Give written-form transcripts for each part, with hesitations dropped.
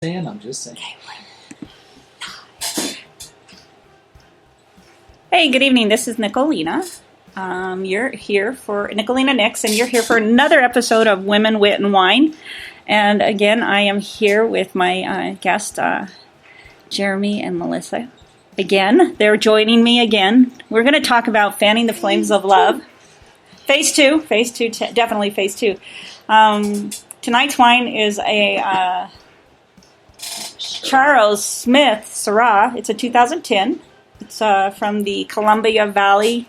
I'm just saying. Hey, good evening. This is Nicolina. You're here for Nicolina Nix, and you're here for another episode of Women, Wit, and Wine. And again, I am here with my guest, Jeremy and Melissa. Again, they're joining me again. We're going to talk about fanning the flames of love. Phase two, definitely phase two. Tonight's wine is a Charles Smith Syrah. It's a 2010. It's from the Columbia Valley.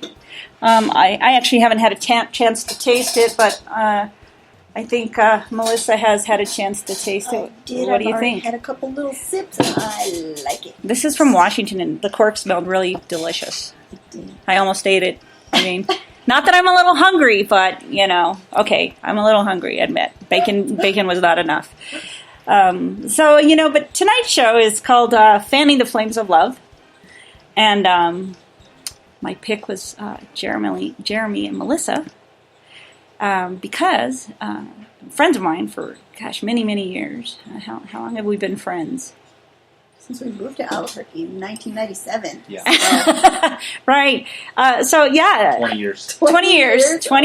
I actually haven't had a chance to taste it, but I think Melissa has had a chance to taste it. What do you think? I had a couple little sips, and I like it. This is from Washington, and the cork smelled really delicious. I almost ate it. I mean, not that I'm a little hungry, but, okay, I'm a little hungry, I admit. Bacon was not enough. But tonight's show is called Fanning the Flames of Love. And my pick was Jeremy and Melissa because friends of mine for, many, many years. How long have we been friends? Since we moved to Albuquerque in 1997. Yeah. Right. 20 years. 20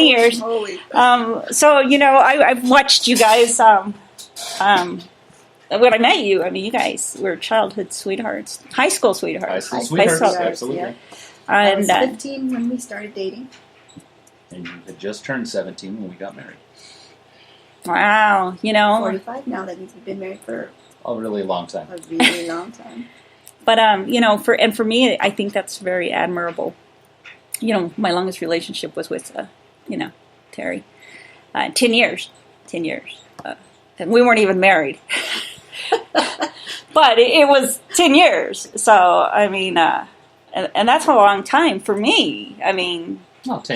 years. Holy I've watched you guys. When I met you, you guys were childhood sweethearts, high school sweethearts. High school sweethearts, sweethearts, absolutely. yeah. And, I was 15 when we started dating. And you had just turned 17 when we got married. Wow, 45 now. That means we've been married for A really long time. a really long time. But for me, I think that's very admirable. My longest relationship was with Terry, 10 years. And we weren't even married. But it was 10 years. So, and that's a long time for me. 10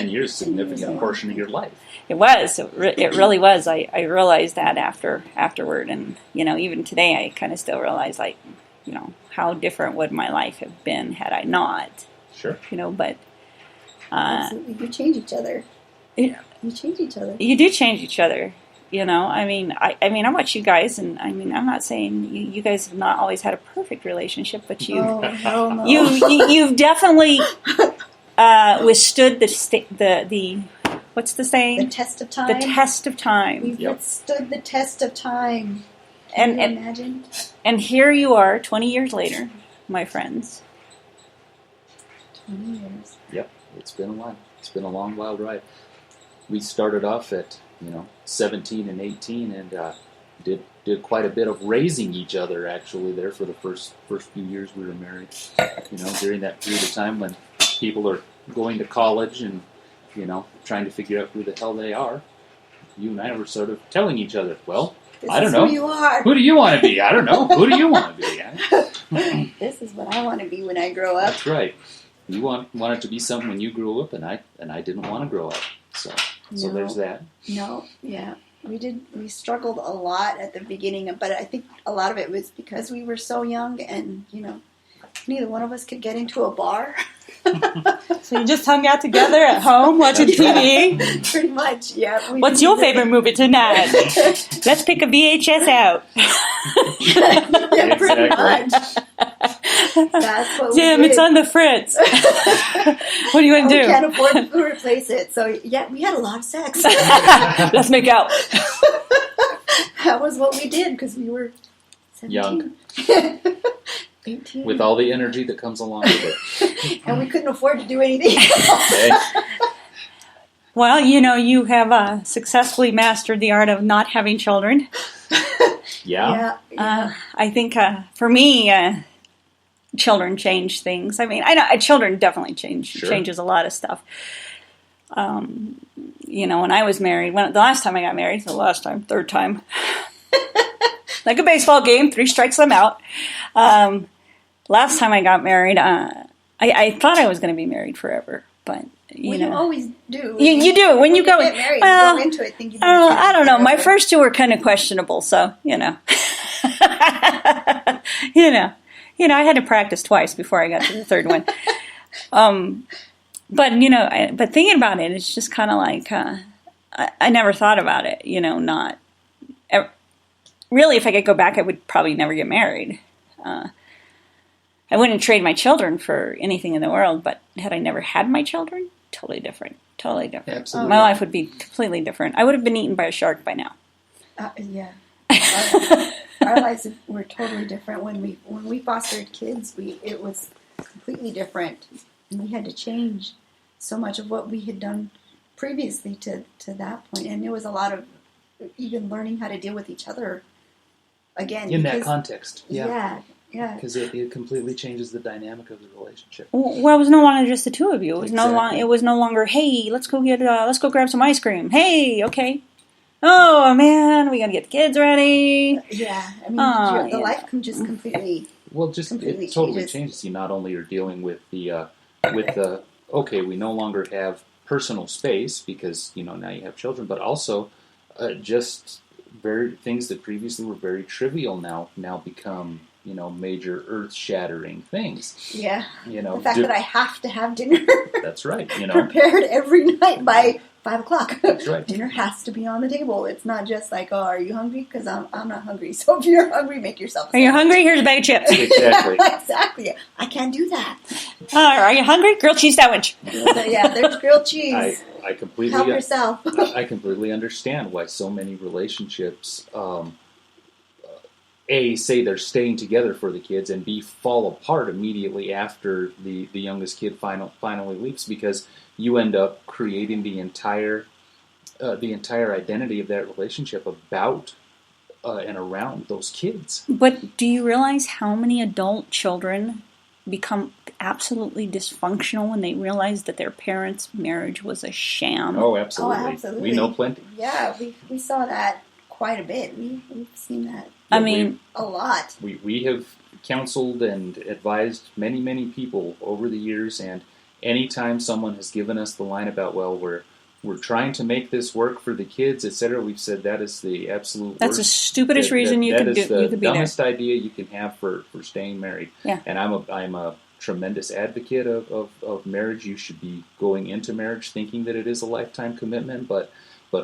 years is a significant portion of your life. It was. It really was. I realized that afterward. And, even today, I kind of still realize, how different would my life have been had I not. Sure. But... Absolutely. You change each other. Yeah. You change each other. You do change each other. I watch you guys, and I'm not saying you guys have not always had a perfect relationship, but No. you've definitely withstood the what's the saying? The test of time. The test of time. We've withstood the test of time. And Can you imagine? And here you are, 20 years later, my friends. 20 years. Yep, it's been a while. It's been a long, wild ride. We started off at 17 and 18, and did quite a bit of raising each other actually there for the first few years we were married. During that period of time when people are going to college and trying to figure out who the hell they are, you and I were sort of telling each other, well, I don't know. Who you are. Who do you want to be? I don't know. Who do you want to be? This is what I want to be when I grow up. That's right. You wanted to be something when you grew up, and I didn't want to grow up. So there's that. No, yeah. We struggled a lot at the beginning, but I think a lot of it was because we were so young and, neither one of us could get into a bar. So you just hung out together at home watching TV? Pretty much, yeah. What's your favorite movie tonight? Let's pick a VHS out. Yeah, pretty much. That's what Jim, we did. it's on the fritz. What do you want to do? We can't afford to replace it. So, yeah, we had a lot of sex. Let's make out. That was what we did because we were 17. Young. 18. With all the energy that comes along with it. And we couldn't afford to do anything else. Okay. Well, you have successfully mastered the art of not having children. Yeah. I think for me, children change things. I know children definitely changes a lot of stuff. When I was married, the last time I got married, third time, like a baseball game, 3 strikes, I'm out. Last time I got married, I thought I was going to be married forever, but you always do. You do when you go get married. Well, you go into it thinking. I don't know. My first 2 were kind of questionable, so I had to practice twice before I got to the third one. But thinking about it, it's just kind of like I never thought about it. Not really, if I could go back, I would probably never get married. I wouldn't trade my children for anything in the world, but had I never had my children, totally different. Totally different. Absolutely. My life would be completely different. I would have been eaten by a shark by now. Yeah. Our lives were totally different when we fostered kids. It was completely different, and we had to change so much of what we had done previously to that point. And there was a lot of even learning how to deal with each other again in that context. Yeah. Because it completely changes the dynamic of the relationship. Well, it was no longer just the two of you. It was Exactly. It was no longer, hey, let's go grab some ice cream. Hey, okay. Oh man, we gotta get the kids ready. Yeah, I mean, the life can just completely. Well, it totally changes. You not only are dealing with the okay, we no longer have personal space because now you have children, but also just very things that previously were very trivial now become major earth-shattering things. Yeah. The fact that I have to have dinner. That's right. Prepared every night by 5:00. That's right. Dinner has to be on the table. It's not just like, oh, are you hungry? Because I'm not hungry. So if you're hungry, make yourself a sandwich. Are you hungry? Here's a bag of chips. Exactly. Exactly. I can't do that. Are you hungry? Grilled cheese sandwich. Yeah, there's grilled cheese. I completely help yourself. I completely understand why so many relationships A, say they're staying together for the kids, and B, fall apart immediately after the youngest kid finally leaves, because you end up creating the entire identity of that relationship about and around those kids. But do you realize how many adult children become absolutely dysfunctional when they realize that their parents' marriage was a sham? Oh, absolutely. Oh, absolutely. We know plenty. Yeah, we saw that quite a bit. We've seen that. I mean, a lot. We have counseled and advised many people over the years, and anytime someone has given us the line about, well, we're trying to make this work for the kids, etc., we've said that is the absolute that's worst. the stupidest reason you could do. That You is could the be there. dumbest idea you can have for staying married. Yeah. And I'm a tremendous advocate of marriage. You should be going into marriage thinking that it is a lifetime commitment, but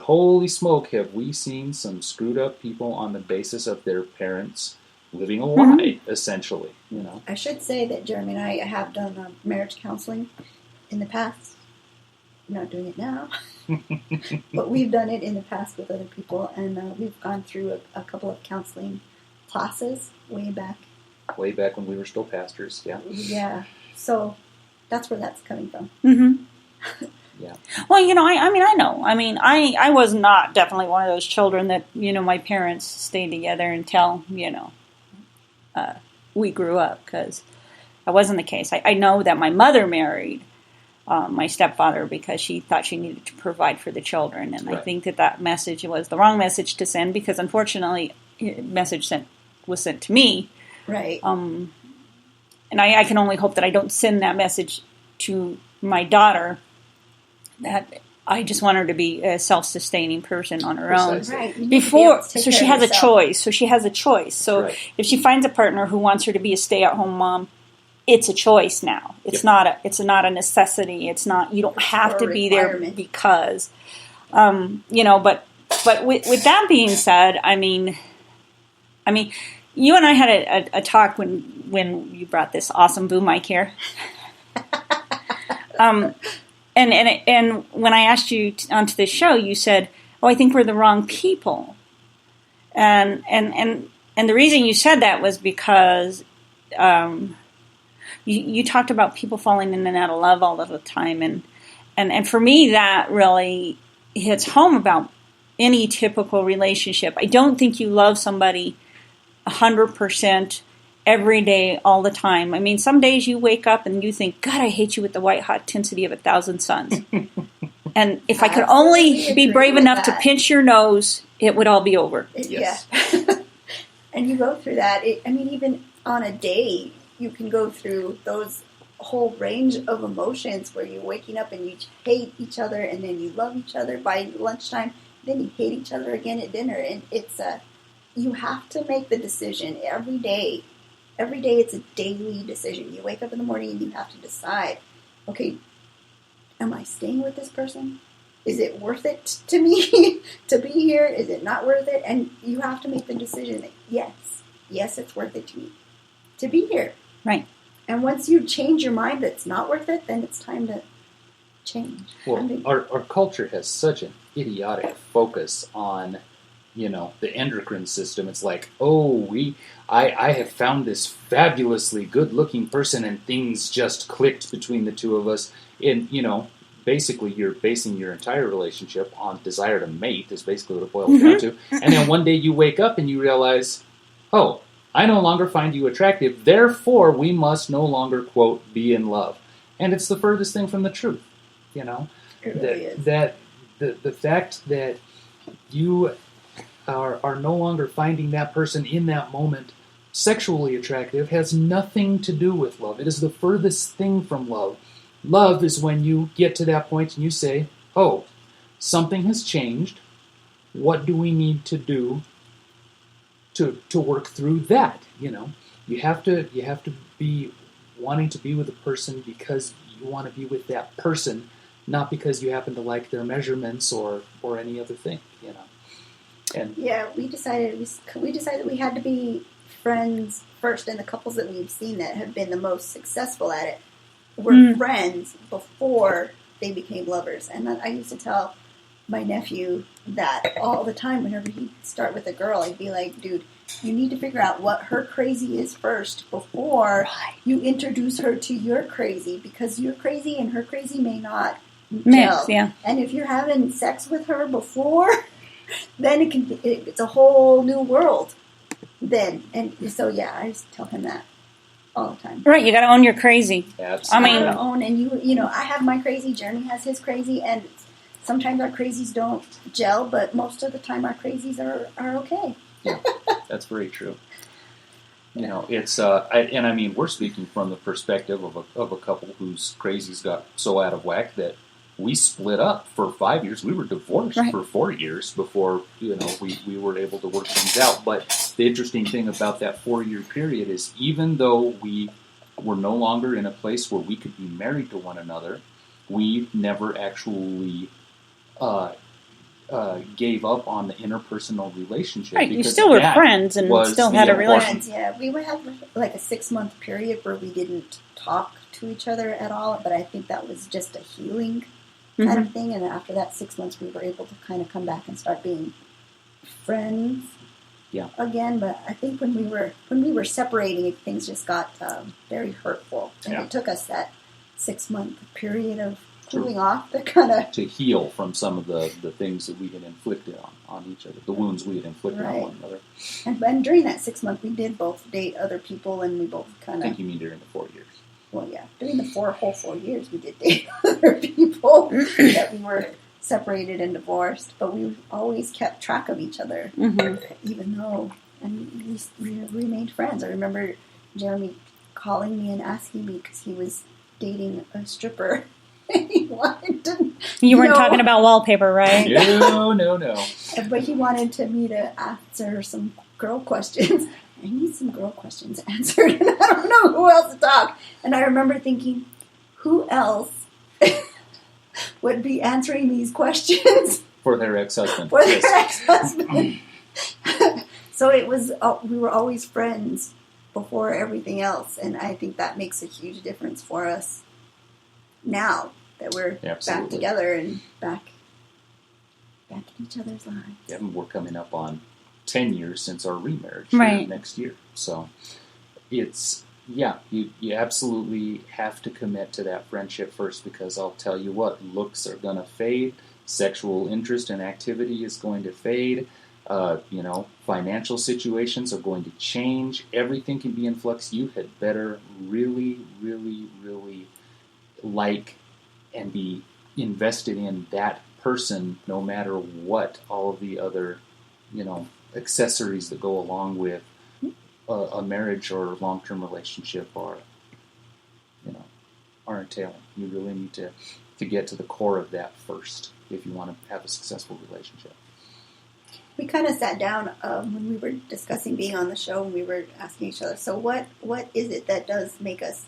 holy smoke, have we seen some screwed up people on the basis of their parents living a lie, essentially. I should say that Jeremy and I have done marriage counseling in the past. I'm not doing it now, but we've done it in the past with other people, and we've gone through a couple of counseling classes way back. Way back when we were still pastors, yeah. Yeah, so that's where that's coming from. Mm-hmm. Yeah. Well, I know. I was not definitely one of those children that, my parents stayed together until, we grew up, because that wasn't the case. I know that my mother married my stepfather because she thought she needed to provide for the children, and right. I think that message was the wrong message to send, because unfortunately, the message was sent to me. Right. And I can only hope that I don't send that message to my daughter, that I just want her to be a self-sustaining person on her Precisely. own. Right. Before, so she has a herself. choice. So she has a choice. So right. if she finds a partner who wants her to be a stay-at-home mom, it's a choice now. It's yep. It's not a necessity. It's not. You don't have to be there because, But with that being said, I mean, you and I had a talk when you brought this awesome boom mic here. And when I asked you onto this show, you said, "Oh, I think we're the wrong people." And the reason you said that was because you talked about people falling in and out of love all of the time, and for me that really hits home about any typical relationship. I don't think you love somebody 100% every day, all the time. I mean, some days you wake up and you think, God, I hate you with the white hot intensity of 1,000 suns. And if I could only be brave enough to pinch your nose, it would all be over. Yes. Yeah. And you go through that. Even on a day, you can go through those whole range of emotions where you're waking up and you hate each other, and then you love each other by lunchtime, then you hate each other again at dinner. And you have to make the decision every day. Every day it's a daily decision. You wake up in the morning and you have to decide, okay, am I staying with this person? is it worth it to me to be here? Is it not worth it? And you have to make the decision that yes, it's worth it to me to be here. Right. And once you change your mind that it's not worth it, then it's time to change. Well, our culture has such an idiotic focus on, the endocrine system. It's like, I have found this fabulously good-looking person, and things just clicked between the two of us. And, basically you're basing your entire relationship on desire to mate, is basically what it boils down to. And then one day you wake up and you realize, I no longer find you attractive, therefore we must no longer, quote, be in love. And it's the furthest thing from the truth, It really is. That the fact that you are no longer finding that person in that moment sexually attractive has nothing to do with love. It is the furthest thing from love. Love is when you get to that point and you say, something has changed. What do we need to do to work through that? You have to be wanting to be with a person because you want to be with that person, not because you happen to like their measurements or any other thing. And yeah, we decided we had to be friends first, and the couples that we've seen that have been the most successful at it were friends before they became lovers. And I used to tell my nephew that all the time. Whenever he'd start with a girl, I'd be like, dude, you need to figure out what her crazy is first before you introduce her to your crazy, because your crazy and her crazy may not mix. Yeah. And if you're having sex with her before, then it's a whole new world then. And so, I just tell him that all the time. Right, you got to own your crazy. Absolutely. I gotta own, and I have my crazy, Jeremy has his crazy, and sometimes our crazies don't gel, but most of the time our crazies are okay. Yeah, that's very true. It's we're speaking from the perspective of a couple whose crazies got so out of whack that we split up for 5 years. We were divorced for 4 years before we were able to work things out. But the interesting thing about that 4-year period is, even though we were no longer in a place where we could be married to one another, we never actually gave up on the interpersonal relationship. Right, you still were friends and still had a relationship. Yeah, we would have like a 6-month period where we didn't talk to each other at all, but I think that was just a healing kind of thing. And after that 6 months, we were able to kind of come back and start being friends again. But I think when we were separating, things just got very hurtful, and it took us that 6-month period of cooling off to heal from some of the things that we had inflicted on each other, the wounds we had inflicted on one another. And during that 6 months, we did both date other people, and we both kind of... I think you mean during the 4 years. Well, yeah. During the whole 4 years, we did date other people that we were separated and divorced, but we always kept track of each other, even though... And we remained friends. I remember Jeremy calling me and asking me, because he was dating a stripper. He wanted to... You weren't talking about wallpaper, right? No. But he wanted me to answer some girl questions. I need some girl questions answered, and I don't know who else to talk. And I remember thinking, who else would be answering these questions? For their ex-husband. So it was, we were always friends before everything else, and I think that makes a huge difference for us now that we're back together and back in each other's lives. Yeah, we're coming up on 10 years since our remarriage next year. So it's, you absolutely have to commit to that friendship first, because I'll tell you what, looks are going to fade, sexual interest and activity is going to fade, financial situations are going to change, everything can be in flux. You had better really, really, really like and be invested in that person, no matter what all of the other, accessories that go along with a marriage or long-term relationship are entailing. You really need to get to the core of that first if you want to have a successful relationship. We kind of sat down when we were discussing being on the show, and we were asking each other, so what is it that does make us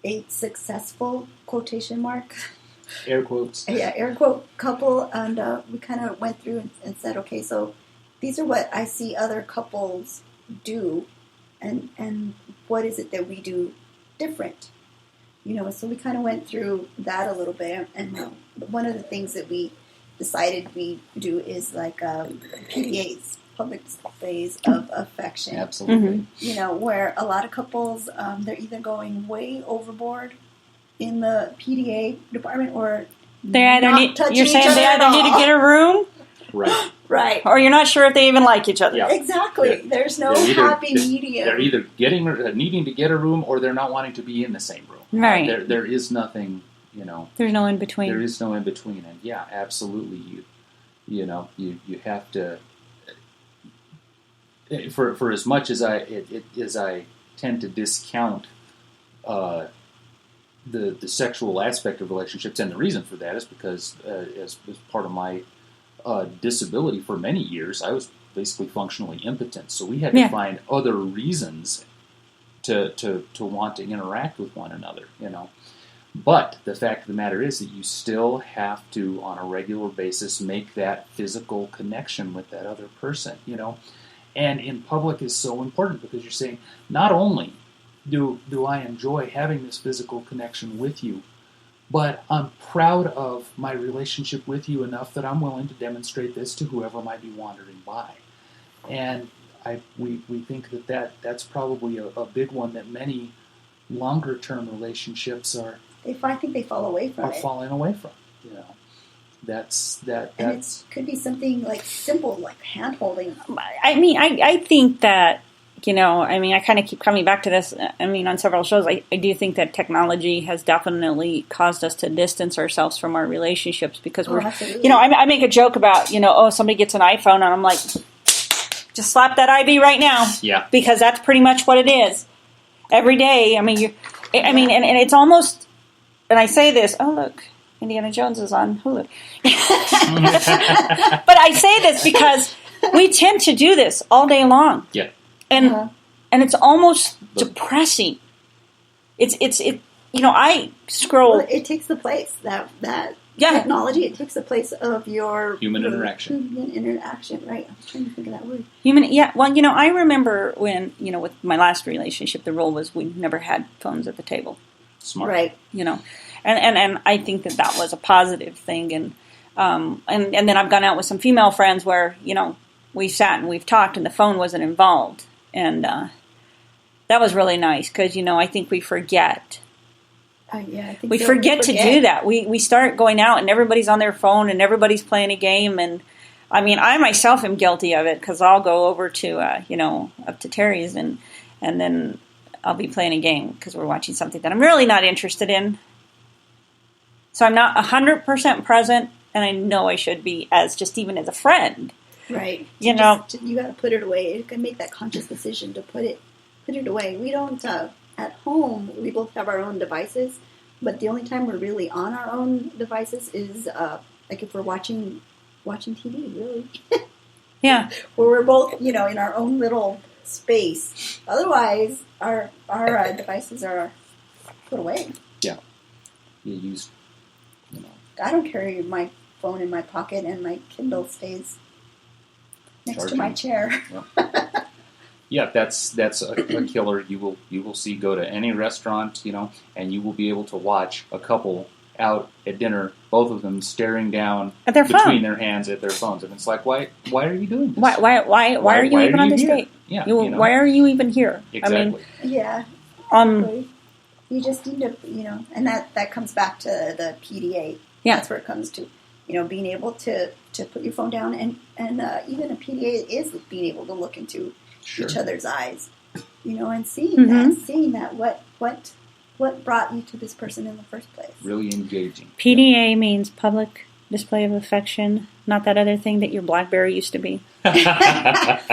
a successful, quotation mark, Air quotes. Yeah, air quote couple, and we kind of went through and said, okay, so these are what I see other couples do, and what is it that we do different? So we kind of went through that a little bit, and one of the things that we decided we do is like PDAs, public displays of affection. Absolutely. Where a lot of couples, they're either going way overboard in the PDA department, or they either you're saying they at either need to get a room, right, or you're not sure if they even like each other. Yeah. Exactly. There's no happy medium. They're either needing to get a room, or they're not wanting to be in the same room. Right. There is nothing. There's no in between. There is no in between, and yeah, absolutely. You have to. For as much as I tend to discount the sexual aspect of relationships, and the reason for that is because as part of my disability for many years, I was basically functionally impotent. So we had to find other reasons to want to interact with one another. But the fact of the matter is that you still have to, on a regular basis, make that physical connection with that other person. And in public is so important, because you're saying, not only do I enjoy having this physical connection with you, but I'm proud of my relationship with you enough that I'm willing to demonstrate this to whoever might be wandering by. And we think that's probably a big one that many longer term relationships I think they fall away from it. Falling away from. That's and it could be something like simple, like hand holding. I think that, I kind of keep coming back to this. On several shows, I do think that technology has definitely caused us to distance ourselves from our relationships, because we're, absolutely. I make a joke about, somebody gets an iPhone, and I'm like, just slap that IV right now. Yeah. Because that's pretty much what it is. Every day, and it's almost, and I say this, oh look, Indiana Jones is on Hulu. But I say this because we tend to do this all day long. Yeah. And it's almost depressing. I scroll. Well, it takes the place that technology. It takes the place of your human interaction. Human interaction, right? I was trying to think of that word. Well, I remember when with my last relationship, the rule was we never had phones at the table. Smart, right? And I think that was a positive thing. And then I've gone out with some female friends where we've sat and we've talked, and the phone wasn't involved. And that was really nice, because, I think we forget. I think we forget to do that. We start going out and everybody's on their phone and everybody's playing a game. And, I myself am guilty of it, because I'll go over to, up to Terry's and then I'll be playing a game because we're watching something that I'm really not interested in. So I'm not 100% present, and I know I should be even as a friend. Right. You got to put it away. You can make that conscious decision to put it away. We don't, at home, we both have our own devices, but the only time we're really on our own devices is, like if we're watching TV, really. Yeah. Where we're both, in our own little space. Otherwise, our devices are put away. Yeah. You use, I don't carry my phone in my pocket, and my Kindle stays next to my chair. Yeah. Yeah, that's a killer. You will see, go to any restaurant, and you will be able to watch a couple out at dinner, both of them staring down at their between their hands at their phones, and it's like, why are you doing this? Why are you even on this date? Yeah, why are you even here? Exactly. Yeah. You just need to, and that comes back to the PDA. Yeah. That's where it comes to, being able to put your phone down, and even a PDA is being able to look into each other's eyes, and seeing that what brought you to this person in the first place. Really engaging. PDA means public display of affection, not that other thing that your BlackBerry used to be.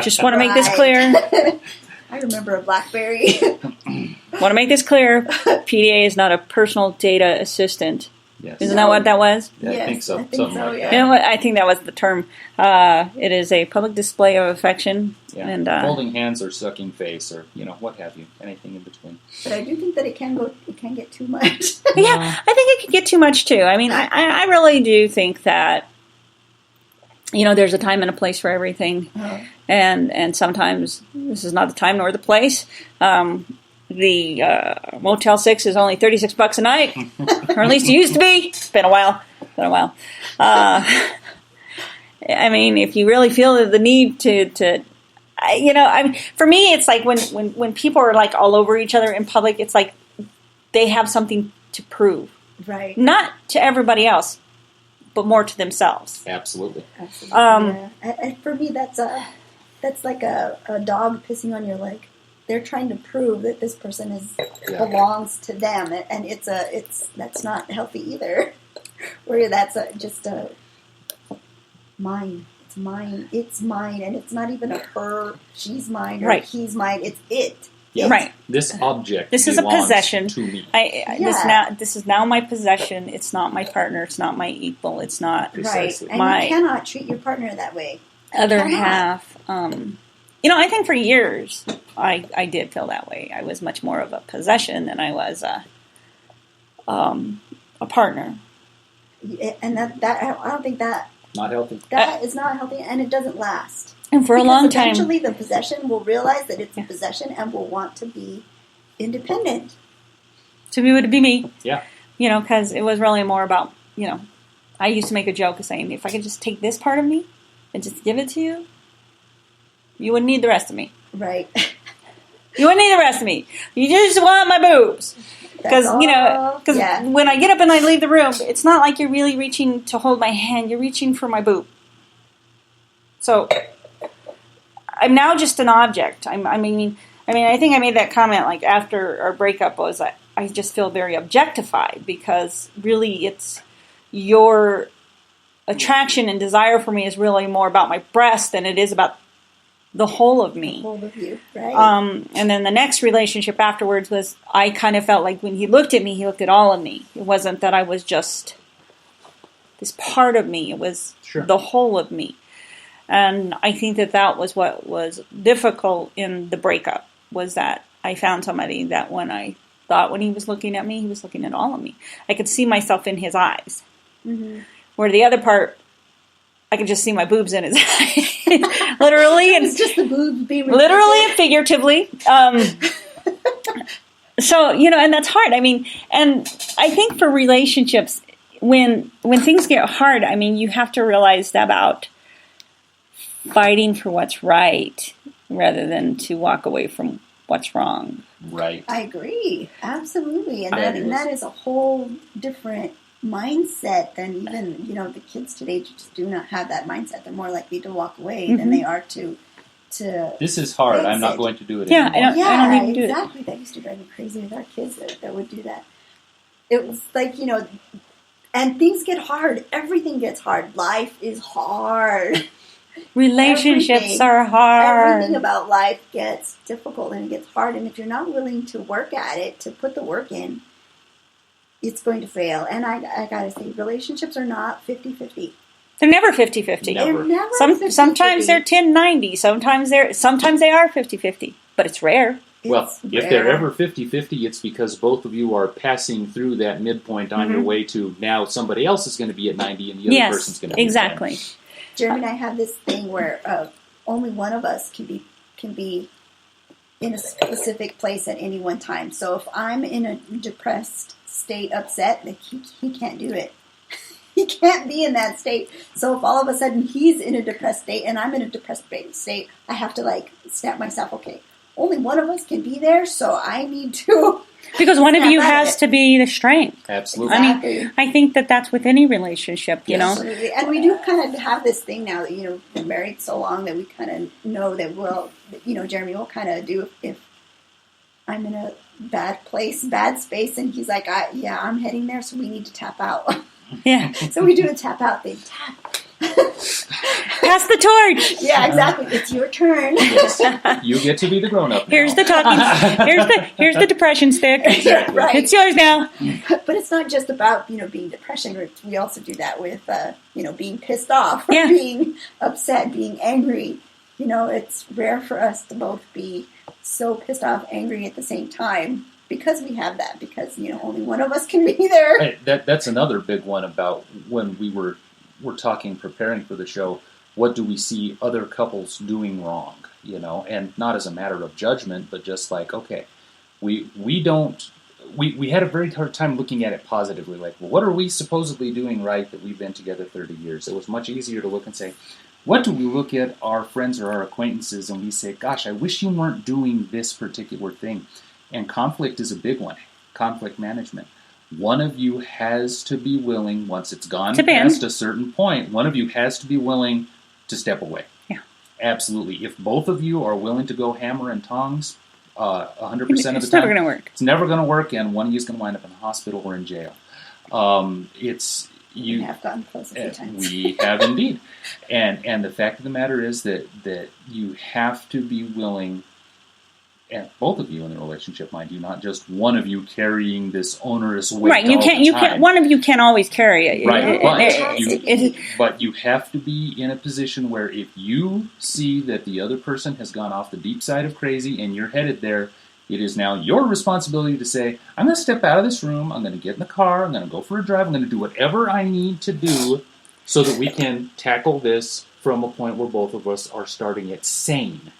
Just want to make this clear. I remember a BlackBerry. Want to make this clear. PDA is not a personal data assistant. Yes. Isn't that what that was? Yeah, Yes, I think so. I think Something so, like yeah. You know what? I think that was the term. It is a public display of affection. that. Yeah. And Holding hands or sucking face or, what have you. Anything in between. But I do think that it can get too much. yeah, I think it could get too much too. I mean, I really do think that, there's a time and a place for everything. Oh. And sometimes this is not the time nor the place. The Motel 6 is only $36 a night, or at least it used to be. It's been a while. I mean, if you really feel the need to for me, it's like when people are like all over each other in public, it's like they have something to prove, Right. not to everybody else, but more to themselves. Absolutely. Yeah. For me, that's like a dog pissing on your leg. They're trying to prove that this person belongs to them, and that's not healthy either. Where that's just a mine. It's mine, and it's not even a her. She's mine or he's mine. It's it. Yeah. Right. This object. This is a belongs possession. to me. This is now my possession. It's not my partner. It's not my equal. It's not Precisely. Right. And you cannot treat your partner that way. other half. I think for years I did feel that way. I was much more of a possession than I was a partner. And that I don't think that Not healthy. that is not healthy, and it doesn't last. And for a long time, eventually the possession will realize that it's a possession and will want to be independent. to me would be me. Yeah. Because it was really more about, I used to make a joke of saying, if I could just take this part of me and just give it to you, you wouldn't need the rest of me. Right. You wouldn't need the rest of me. You just want my boobs. Because, when I get up and I leave the room, it's not like you're really reaching to hold my hand. You're reaching for my boob. So, I'm now just an object. I think I made that comment like after our breakup was I just feel very objectified because really it's your attraction and desire for me is really more about my breast than it is about the whole of me. The whole of you, right? And then the next relationship afterwards was I kind of felt like when he looked at me, he looked at all of me. It wasn't that I was just this part of me. It was the whole of me. And I think that was what was difficult in the breakup, was that I found somebody that when I thought when he was looking at me, he was looking at all of me. I could see myself in his eyes. Mm-hmm. Where the other part, I could just see my boobs in his eyes. Literally. It's just the boobs being literally and figuratively. So, and that's hard. I mean, and I think for relationships, when things get hard, I mean, you have to realize about fighting for what's right rather than to walk away from what's wrong. Right. I agree. Absolutely. And that is a whole different mindset than even, the kids today just do not have that mindset. They're more likely to walk away than they are to this is hard. I'm not going to do it Yeah, anymore. I don't even do it. Exactly. That used to drive me crazy with our kids that would do that. It was like, and things get hard. Everything gets hard. Life is hard. Relationships are hard. Everything about life gets difficult and it gets hard. And if you're not willing to work at it, to put the work in, it's going to fail. And I got to say, relationships are not 50-50. They're never 50-50. Never. They're never 50-50. Sometimes they're 10-90. Sometimes they are 50-50. But it's rare. Well, if they're ever 50-50, it's because both of you are passing through that midpoint on your way to now somebody else is going to be at 90 and the other person's going to be exactly. at 10. Jeremy and I have this thing where only one of us can be in a specific place at any one time. So if I'm in a depressed state, upset, like he can't do it. He can't be in that state. So if all of a sudden he's in a depressed state and I'm in a depressed state, I have to snap myself. Okay, only one of us can be there, so I need to. Because one of you has to be the strength. Absolutely. Exactly. I mean, I think that's with any relationship, you know. Absolutely. And we do kind of have this thing now that, we've been married so long that we kind of know that Jeremy will kind of do if I'm in a bad place, bad space, and he's like, I'm heading there, so we need to tap out. Yeah. So we do a tap out thing. Tap. Pass the torch. Yeah, exactly. It's your turn. Yes. You get to be the grown-up now. Here's the talking. Here's the depression stick. Exactly. Right. It's yours now. But it's not just about, being depression. We also do that with, being pissed off, Yeah. being upset, being angry. It's rare for us to both be so pissed off, angry at the same time because we have that, because, only one of us can be there. Hey, that's another big one about when we're talking, preparing for the show. What do we see other couples doing wrong? And not as a matter of judgment, but just like, okay, we had a very hard time looking at it positively. Like, well, what are we supposedly doing right that we've been together 30 years? It was much easier to look and say, what do we look at our friends or our acquaintances and we say, gosh, I wish you weren't doing this particular thing. And conflict is a big one. Conflict management. One of you has to be willing, once it's gone past a certain point, one of you has to be willing to step away. Yeah. Absolutely. If both of you are willing to go hammer and tongs 100% of the time, it's never going to work. It's never going to work, and one of you is going to wind up in the hospital or in jail. We have gotten close a few times. We have indeed. And the fact of the matter is that you have to be willing, and both of you in the relationship, mind you, not just one of you carrying this onerous weight. Right, you can't. One of you can't always carry it. Right, but you have to be in a position where if you see that the other person has gone off the deep side of crazy and you're headed there, it is now your responsibility to say, I'm going to step out of this room, I'm going to get in the car, I'm going to go for a drive, I'm going to do whatever I need to do so that we can tackle this from a point where both of us are starting it sane.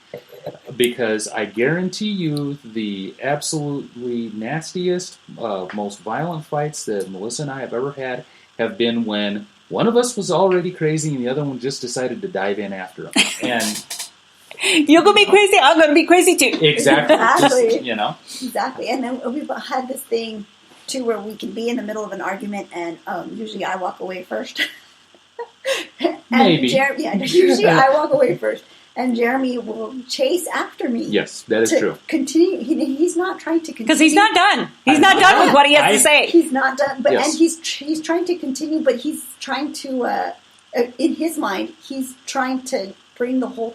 Because I guarantee you the absolutely nastiest, most violent fights that Melissa and I have ever had have been when one of us was already crazy and the other one just decided to dive in after him. And you're going to be crazy, I'm going to be crazy too. Exactly. Just, Exactly. And then we've had this thing, too, where we can be in the middle of an argument and usually I walk away first. Maybe. Usually I walk away first. And Jeremy will chase after me. Yes, that is true. Continue. He's not trying to continue. Because he's not done. He's not done with what he has to say. He's not done. But yes. And he's trying to continue, but he's trying to, in his mind, he's trying to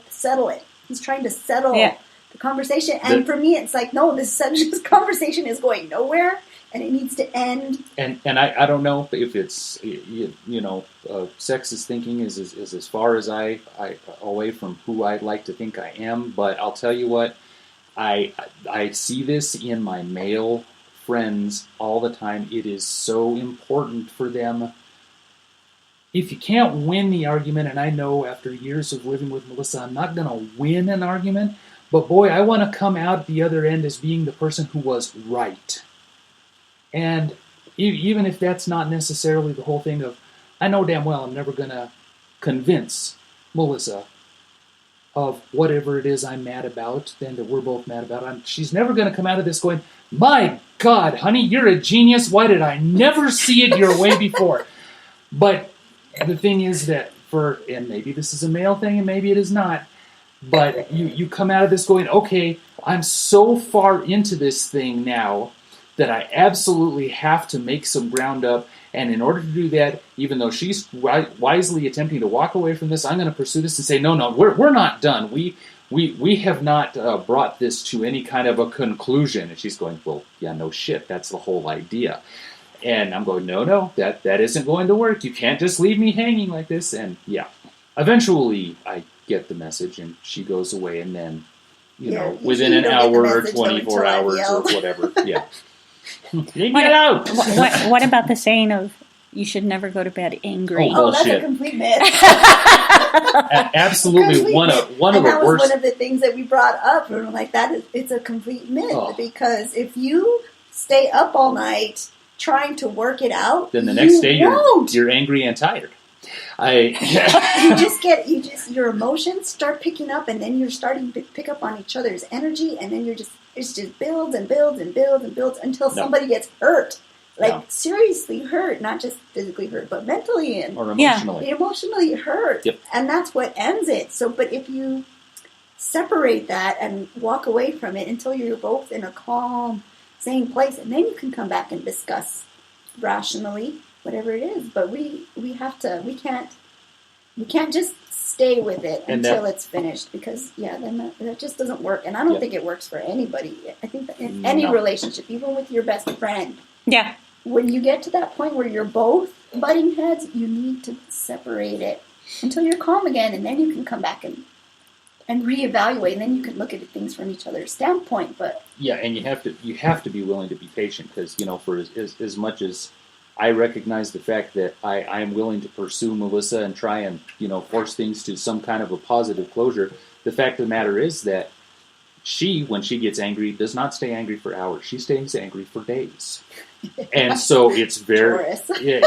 settle it. He's trying to settle the conversation. And for me, it's like, no, this conversation is going nowhere. And it needs to end. And I don't know if it's, sexist thinking is as far as I away from who I'd like to think I am. But I'll tell you what, I see this in my male friends all the time. It is so important for them. If you can't win the argument, and I know after years of living with Melissa, I'm not going to win an argument. But boy, I want to come out the other end as being the person who was right. And even if that's not necessarily the whole thing of, I know damn well I'm never going to convince Melissa of whatever it is I'm mad about, then that we're both mad about. She's never going to come out of this going, my God, honey, you're a genius. Why did I never see it your way before? But the thing is that and maybe this is a male thing and maybe it is not, but you come out of this going, okay, I'm so far into this thing now that I absolutely have to make some ground up, and in order to do that, even though she's wisely attempting to walk away from this, I'm going to pursue this and say, no, we're not done. We have not brought this to any kind of a conclusion. And she's going, well, yeah, no shit, that's the whole idea. And I'm going, no, that isn't going to work. You can't just leave me hanging like this. And yeah, eventually I get the message, and she goes away, and then, within an hour or 24 hours or whatever, yeah. What about the saying of you should never go to bed angry? Oh, that's a complete myth. Absolutely, one of the worst. That was one of the things that we brought up. And we're like, it's a complete myth because if you stay up all night trying to work it out, then the next day you're angry and tired. Your emotions start picking up, and then you're starting to pick up on eeach other's energy, and then it just builds and builds and builds and builds until somebody gets hurt. Seriously hurt, not just physically hurt, but mentally or emotionally. Emotionally hurt. Yep. And that's what ends it. So, but if you separate that and walk away from it until you're both in a calm, sane place, and then you can come back and discuss rationally whatever it is. But we can't You can't just stay with it And until it's finished, because then that just doesn't work. And I don't think it works for anybody. I think that in any relationship, even with your best friend, when you get to that point where you're both butting heads, you need to separate it until you're calm again, and then you can come back and reevaluate, and then you can look at things from each other's standpoint. But and you have to be willing to be patient, because for as much as I recognize the fact that I am willing to pursue Melissa and try and force things to some kind of a positive closure, the fact of the matter is that she, when she gets angry, does not stay angry for hours. She stays angry for days. And so it's very, Taurus. You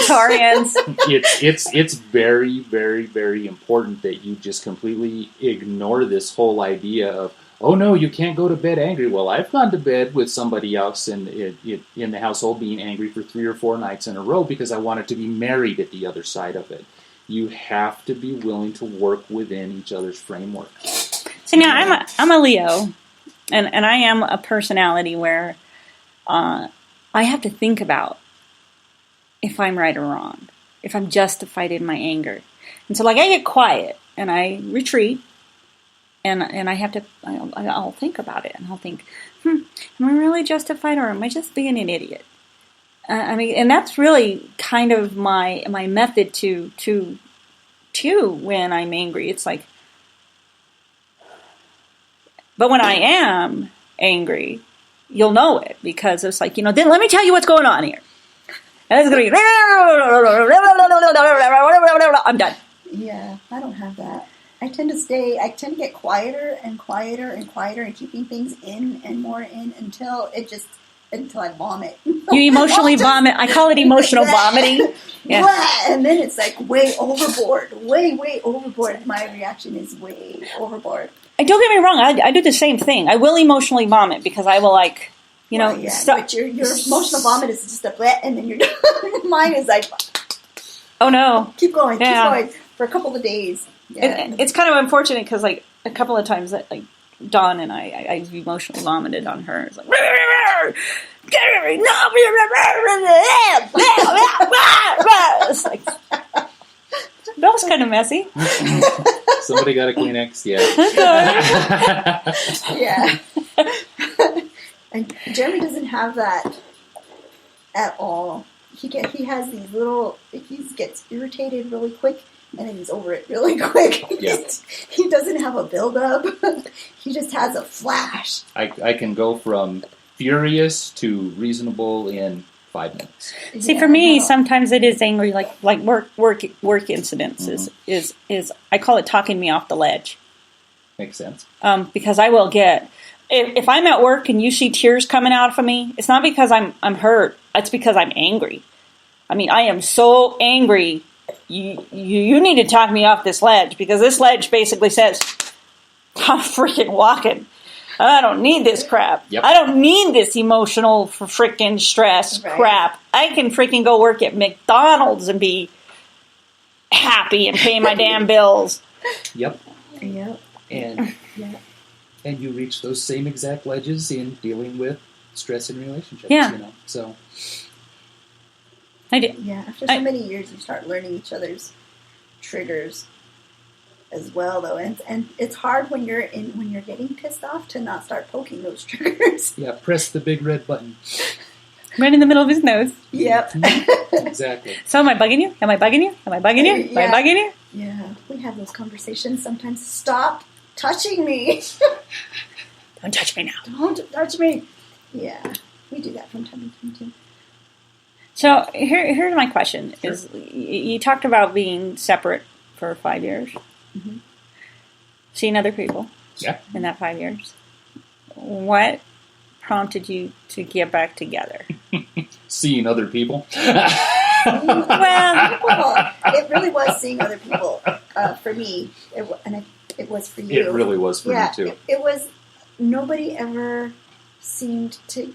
Taurians. It's very, very, very important that you just completely ignore this whole idea of, oh no, you can't go to bed angry. Well, I've gone to bed with somebody else in the household being angry for 3 or 4 nights in a row because I wanted to be married at the other side of it. You have to be willing to work within each other's framework. See, now I'm a Leo, and I am a personality where I have to think about if I'm right or wrong, if I'm justified in my anger. And so, I get quiet, and I retreat, and I have to, I'll think about it, and I'll think, am I really justified, or am I just being an idiot? And that's really kind of my method to when I'm angry. It's like, but when I am angry, you'll know it, because it's like, then let me tell you what's going on here. And it's going to be, I'm done. Yeah, I don't have that. I tend to get quieter and quieter and quieter, and keeping things in and more in until I vomit. You emotionally vomit. I call it emotional vomiting. Yeah. And then it's like way overboard. Way overboard. My reaction is way overboard. Don't get me wrong. I do the same thing. I will emotionally vomit, because I will but your emotional vomit is just a bleh, and then you're done. Mine is like, oh no, keep going for a couple of days. Yeah. It's kind of unfortunate, because a couple of times Dawn and I've emotionally vomited on her. It's like, it's like, that was kind of messy. Somebody got a Kleenex? Yeah. And Jeremy doesn't have that at all. He has these little, he gets irritated really quick, and then he's over it really quick. Yeah. He doesn't have a build-up. He just has a flash. I can go from furious to reasonable in 5 minutes. See, for me, sometimes it is angry, like work incidents is I call it talking me off the ledge. Makes sense. Because I will get, if I'm at work and you see tears coming out of me, it's not because I'm hurt. It's because I'm angry. I mean, I am so angry. You need to talk me off this ledge, because this ledge basically says, I'm freaking walking. I don't need this crap. Yep. I don't need this emotional freaking stress crap. I can freaking go work at McDonald's and be happy and pay my damn bills. Yep. Yep. And you reach those same exact ledges in dealing with stress in relationships. Yeah. So I did. Yeah. After so many years, you start learning each other's triggers as well, though, and it's hard when you're getting pissed off to not start poking those triggers. Yeah, press the big red button. Right in the middle of his nose. Yep. Exactly. So am I bugging you? Am I bugging you? Am I bugging you? Am I bugging you? Yeah, we have those conversations sometimes. Stop touching me. Don't touch me now. Don't touch me. Yeah, we do that from time to time too. So here's my question: is you talked about being separate for 5 years, seeing other people, in that 5 years. What prompted you to get back together? Seeing other people. Well, it really was seeing other people for me, it was for you. It really was for me too. It was. Nobody ever seemed to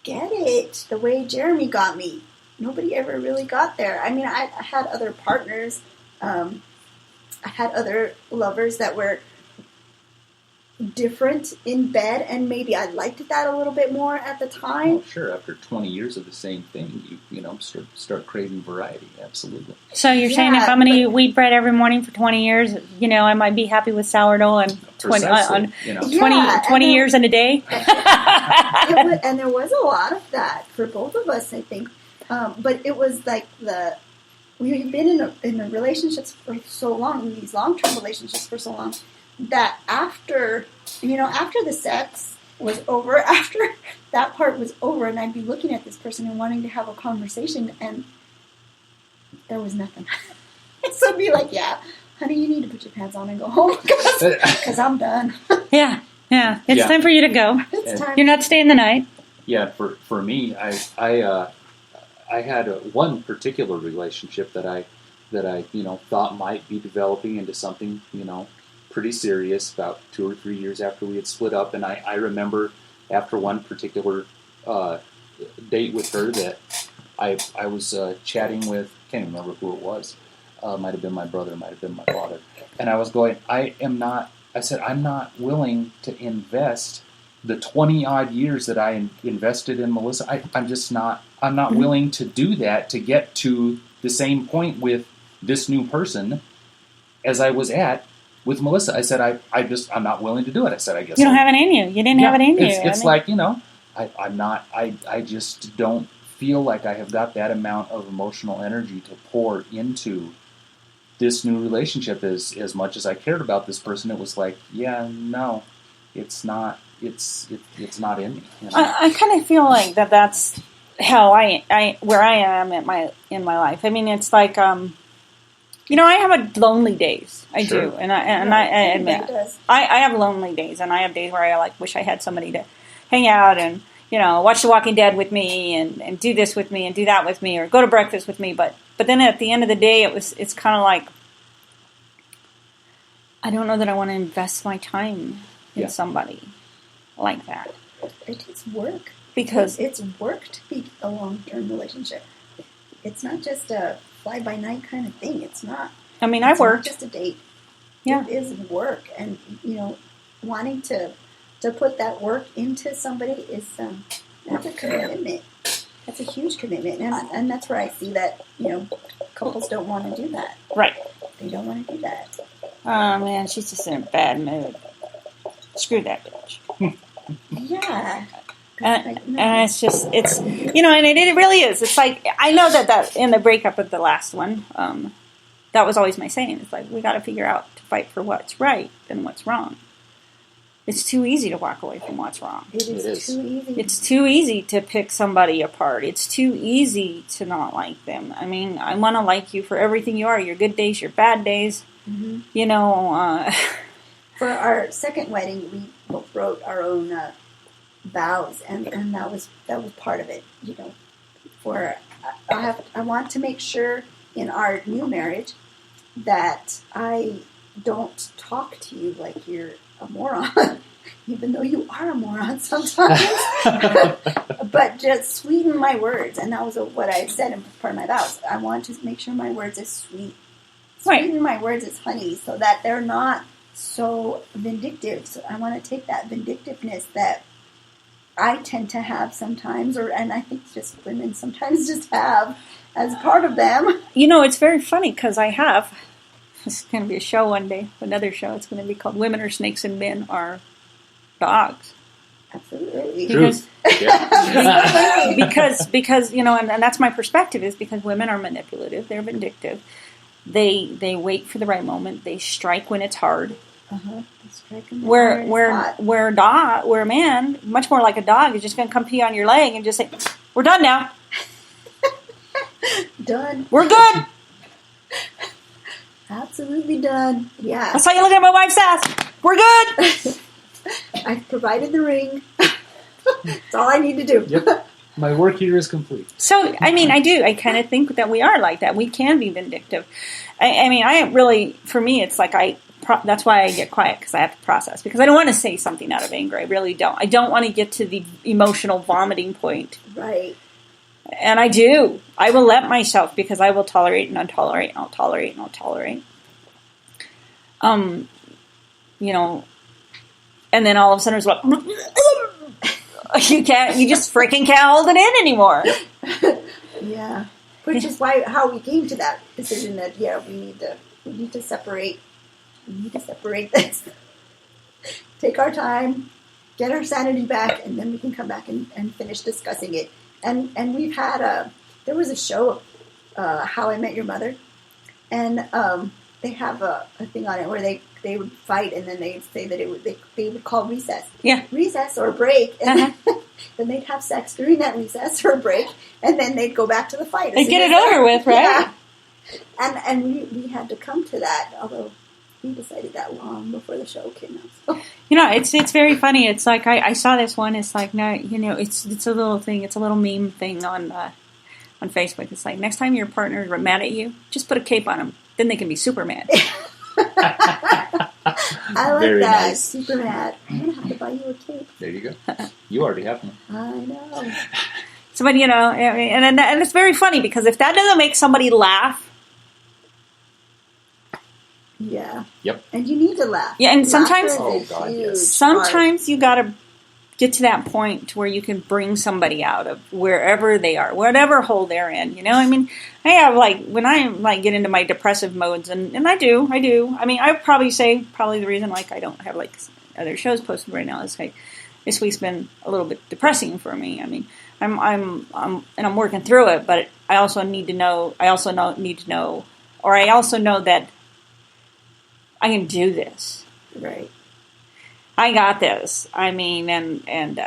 get it the way Jeremy got me. Nobody ever really got there. I mean, I had other partners. I had other lovers that were different in bed, and maybe I liked that a little bit more at the time. Oh, sure. After 20 years of the same thing, you know, start craving variety. Absolutely. So you're saying if I'm going to eat wheat bread every morning for 20 years, you know, I might be happy with sourdough and 20 20 years in a day? And there was a lot of that for both of us, I think. But it was like we've been in a relationships for so long, these long-term relationships for so long, that after the sex was over, after that part was over, and I'd be looking at this person and wanting to have a conversation, and there was nothing. So I'd be like, yeah, honey, you need to put your pants on and go home because I'm done. Yeah. It's time for you to go. It's time. You're not staying the night. Yeah, for me, I had one particular relationship that I thought might be developing into something pretty serious about 2 or 3 years after we had split up, and I remember after one particular date with her that I was chatting with, can't remember who it was, might have been my brother, might have been my father, and I was going, I'm not willing to invest the 20 odd years that I invested in Melissa. I'm not willing to do that to get to the same point with this new person as I was at with Melissa. I said, I'm not willing to do it. I said, I guess you don't have it in you. You didn't have it in you. It's like, I just don't feel like I have got that amount of emotional energy to pour into this new relationship as much as I cared about this person. It was like, yeah, no, it's not in me. I kind of feel like that's how I where I am in my life. I mean, it's like, I have lonely days. I do, and I admit I have lonely days, and I have days where I wish I had somebody to hang out and watch The Walking Dead with me and do this with me and do that with me or go to breakfast with me. But then at the end of the day, it's kind of like I don't know that I want to invest my time in somebody like that. It is work. Because it's work to be a long-term relationship. It's not just a fly-by-night kind of thing. It's not. I mean, I work. It's not just a date. Yeah. It is work. And, wanting to put that work into somebody is, that's a commitment. That's a huge commitment. And that's where I see that, couples don't want to do that. Right. They don't want to do that. Oh, man, she's just in a bad mood. Screw that bitch. Yeah. And it's just, and it really is. It's like, I know that in the breakup of the last one, that was always my saying. It's like, we got to figure out to fight for what's right and what's wrong. It's too easy to walk away from what's wrong. It is too easy. It's too easy to pick somebody apart. It's too easy to not like them. I mean, I want to like you for everything you are, your good days, your bad days. Mm-hmm. For our second wedding, we both wrote our own vows, and that was part of it. I want to make sure in our new marriage that I don't talk to you like you're a moron, even though you are a moron sometimes. But just sweeten my words, and that was what I said in part of my vows. I want to make sure my words are sweet. Sweeten my words as honey, so that they're not so vindictive. So I want to take that vindictiveness that I tend to have sometimes, and I think just women sometimes just have as part of them. It's very funny because this is going to be a show one day, another show. It's going to be called Women Are Snakes and Men Are Dogs. Absolutely. Because, because and that's my perspective, is because women are manipulative. They're vindictive. They wait for the right moment. They strike when it's hard. Where a man, much more like a dog, is just going to come pee on your leg and just say, "We're done now. Done. We're good. Absolutely done." Yeah. That's how you look at my wife's ass. We're good. I've provided the ring. That's all I need to do. Yep. My work here is complete. So, I mean, I do. I kind of think that we are like that. We can be vindictive. I mean, for me, it's like that's why I get quiet, because I have to process. Because I don't want to say something out of anger. I really don't. I don't want to get to the emotional vomiting point. Right. And I do. I will let myself, because I will tolerate and untolerate and I'll tolerate and I'll tolerate. and then all of a sudden it's like, you just freaking can't hold it in anymore. Yeah. Which is how we came to that decision that, we need to separate. We need to separate this. Take our time, get our sanity back, and then we can come back and finish discussing it. And we've had there was a show, How I Met Your Mother, and they have a thing on it where they would fight, and then they'd say that they would call recess. Yeah. Recess or break. And then they'd have sex during that recess or break, and then they'd go back to the fight. They'd get it over with, right? Yeah. And we had to come to that, although we decided that long before the show came out. So. It's very funny. It's like I saw this one. It's like, no, it's a little thing. It's a little meme thing on Facebook. It's like, next time your partner is mad at you, just put a cape on them. Then they can be super mad. I like Very that. nice. Super mad. I'm going to have to buy you a cape. There you go. You already have one. I know. So, but and it's very funny because if that doesn't make somebody laugh. Yeah. Yep. And you need to laugh. Yeah, and sometimes, Sometimes you got to get to that point to where you can bring somebody out of wherever they are, whatever hole they're in. I mean, I have when I get into my depressive modes, and I do. I mean, I would probably say the reason I don't have other shows posted right now is this week's been a little bit depressing for me. I mean, I'm working through it, but I also need to know. I also know that I can do this. Right. I got this. I mean, and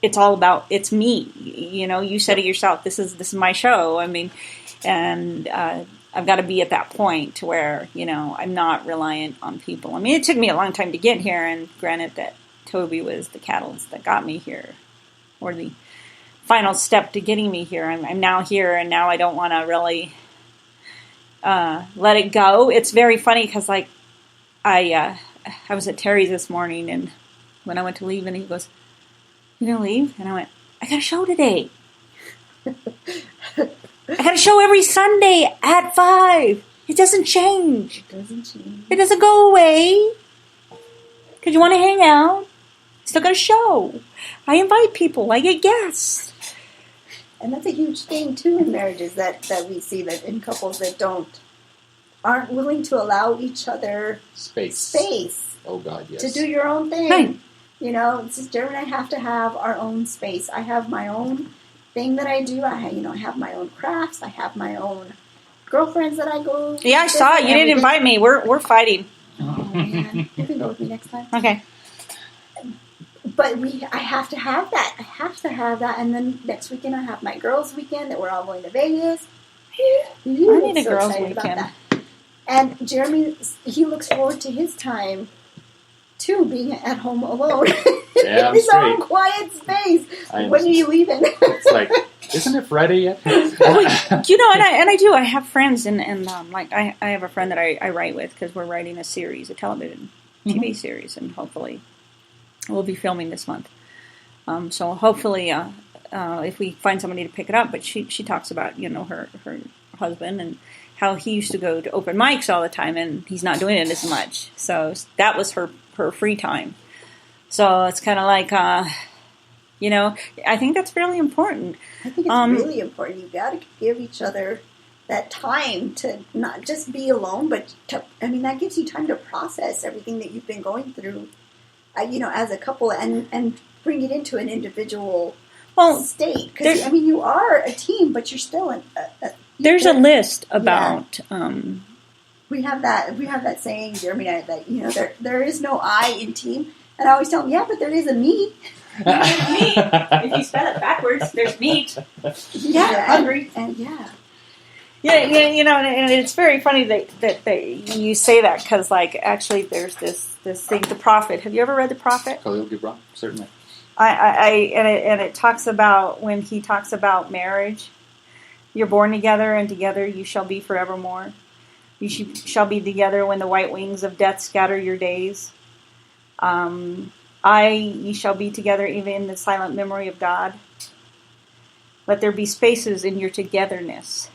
it's all about, it's me. You said it yourself. This is my show. I mean, and I've got to be at that point to where, I'm not reliant on people. I mean, it took me a long time to get here, and granted that Toby was the catalyst that got me here, or the final step to getting me here. I'm now here, and now I don't want to really let it go. It's very funny because, I was at Terry's this morning, and when I went to leave, and he goes, "You gonna leave?" And I went, "I got a show today. I got a show every Sunday at 5. It doesn't change. It doesn't go away. Because you want to hang out. Still got a show. I invite people. I get guests." And that's a huge thing, too, in marriages that we see, that in couples that aren't willing to allow each other space. Oh, God, yes. To do your own thing. Right. It's just Jeremy and I have to have our own space. I have my own thing that I do. I have my own crafts. I have my own girlfriends that I go. Yeah, I saw it. You didn't invite me. We're fighting. Oh, man. You can go with me next time. Okay. But I have to have that. I have to have that. And then next weekend I have my girls' weekend that we're all going to Vegas. I need a girls' weekend. And Jeremy, he looks forward to his time, too, being at home alone. Yeah, I'm his straight. own quiet space. When are you leaving? It's like, isn't it Friday yet? And I do. I have friends, and I have a friend that I write with because we're writing a series, a television TV series, and hopefully we'll be filming this month. So hopefully, if we find somebody to pick it up, but she talks about her husband and how he used to go to open mics all the time, and he's not doing it as much. So that was her free time. So it's kind of like, I think that's really important. I think it's really important. You've got to give each other that time to not just be alone, but that gives you time to process everything that you've been going through, as a couple, and bring it into an individual state. Because, you are a team, but you're still there's a list about. We have that saying, Jeremy and I, that there is no I in team, and I always tell them, but there is a me. There's meat. If you spell it backwards, there's meat. Yeah, hungry. And yeah. Yeah, and it's very funny that you say that because, actually, there's this thing, The Prophet. Have you ever read The Prophet? Khalil Gibran, certainly. It talks about when he talks about marriage. You're born together, and together you shall be forevermore. You shall be together when the white wings of death scatter your days. Ye shall be together even in the silent memory of God. Let there be spaces in your togetherness,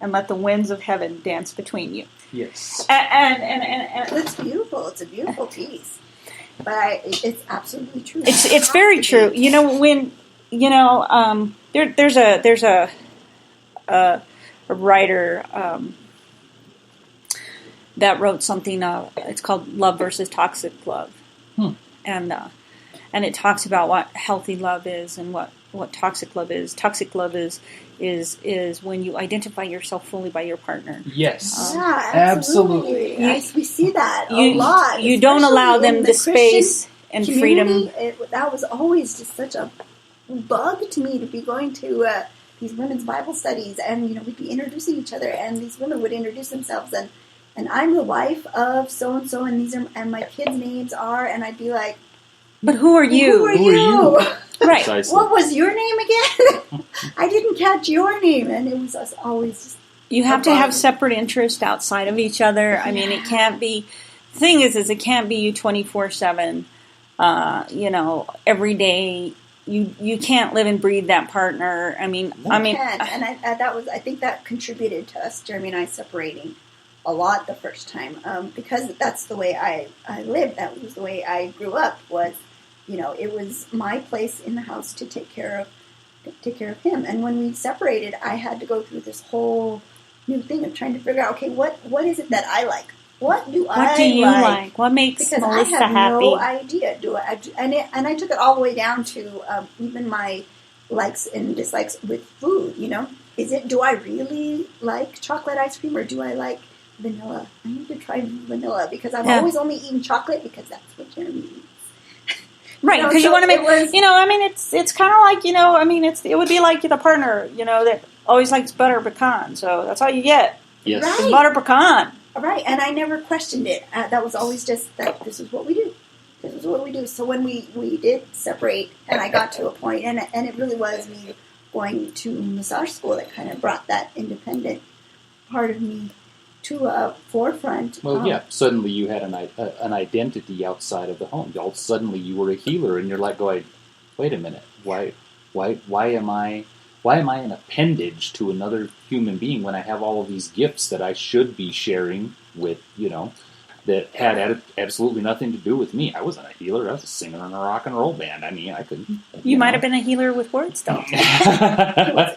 and let the winds of heaven dance between you. Yes. And It's beautiful. It's a beautiful piece. But it's absolutely true. it's very true. You know, when there's a writer that wrote something. It's called Love versus Toxic Love, and it talks about what healthy love is and what toxic love is. Toxic love is when you identify yourself fully by your partner. Yes. Yeah, absolutely. We see that a lot. You don't allow them the space and freedom. That was always just such a bug to me, to be going to these women's Bible studies, and we'd be introducing each other, and these women would introduce themselves, and I'm the wife of so and so, and my kids' names are, and I'd be like, but who are you? Who are you? Right. Precisely. What was your name again? I didn't catch your name, and it was always just. You have to have separate interests outside of each other. I mean, it can't be. The thing is it can't be you 24/7. Every day. You can't live and breathe that partner. I mean, Can't. And I think that contributed to us, Jeremy and I, separating a lot the first time, because that's the way I lived. That was the way I grew up. Was, it was my place in the house to take care of him. And when we separated, I had to go through this whole new thing of trying to figure out, okay, what is it that I like? What do you like? What makes Melissa I have happy? No idea. And I took it all the way down to even my likes and dislikes with food. Do I really like chocolate ice cream, or do I like vanilla? I need to try vanilla because I've always only eaten chocolate because that's what Jeremy eats. Right, because you want to make, it's kind of like, it would be like the partner, that always likes butter pecan. So that's all you get. Yes. Right. It's butter pecan. Right, and I never questioned it. That was always just that this is what we do. This is what we do. So when we did separate, and I got to a point, and it really was me going to massage school that kind of brought that independent part of me to a forefront. Well, suddenly you had an identity outside of the home. Suddenly you were a healer, and you're like going, wait a minute, why am I an appendage to another human being when I have all of these gifts that I should be sharing with, that had absolutely nothing to do with me? I wasn't a healer. I was a singer in a rock and roll band. I mean, I couldn't. You might have been a healer with words, though. I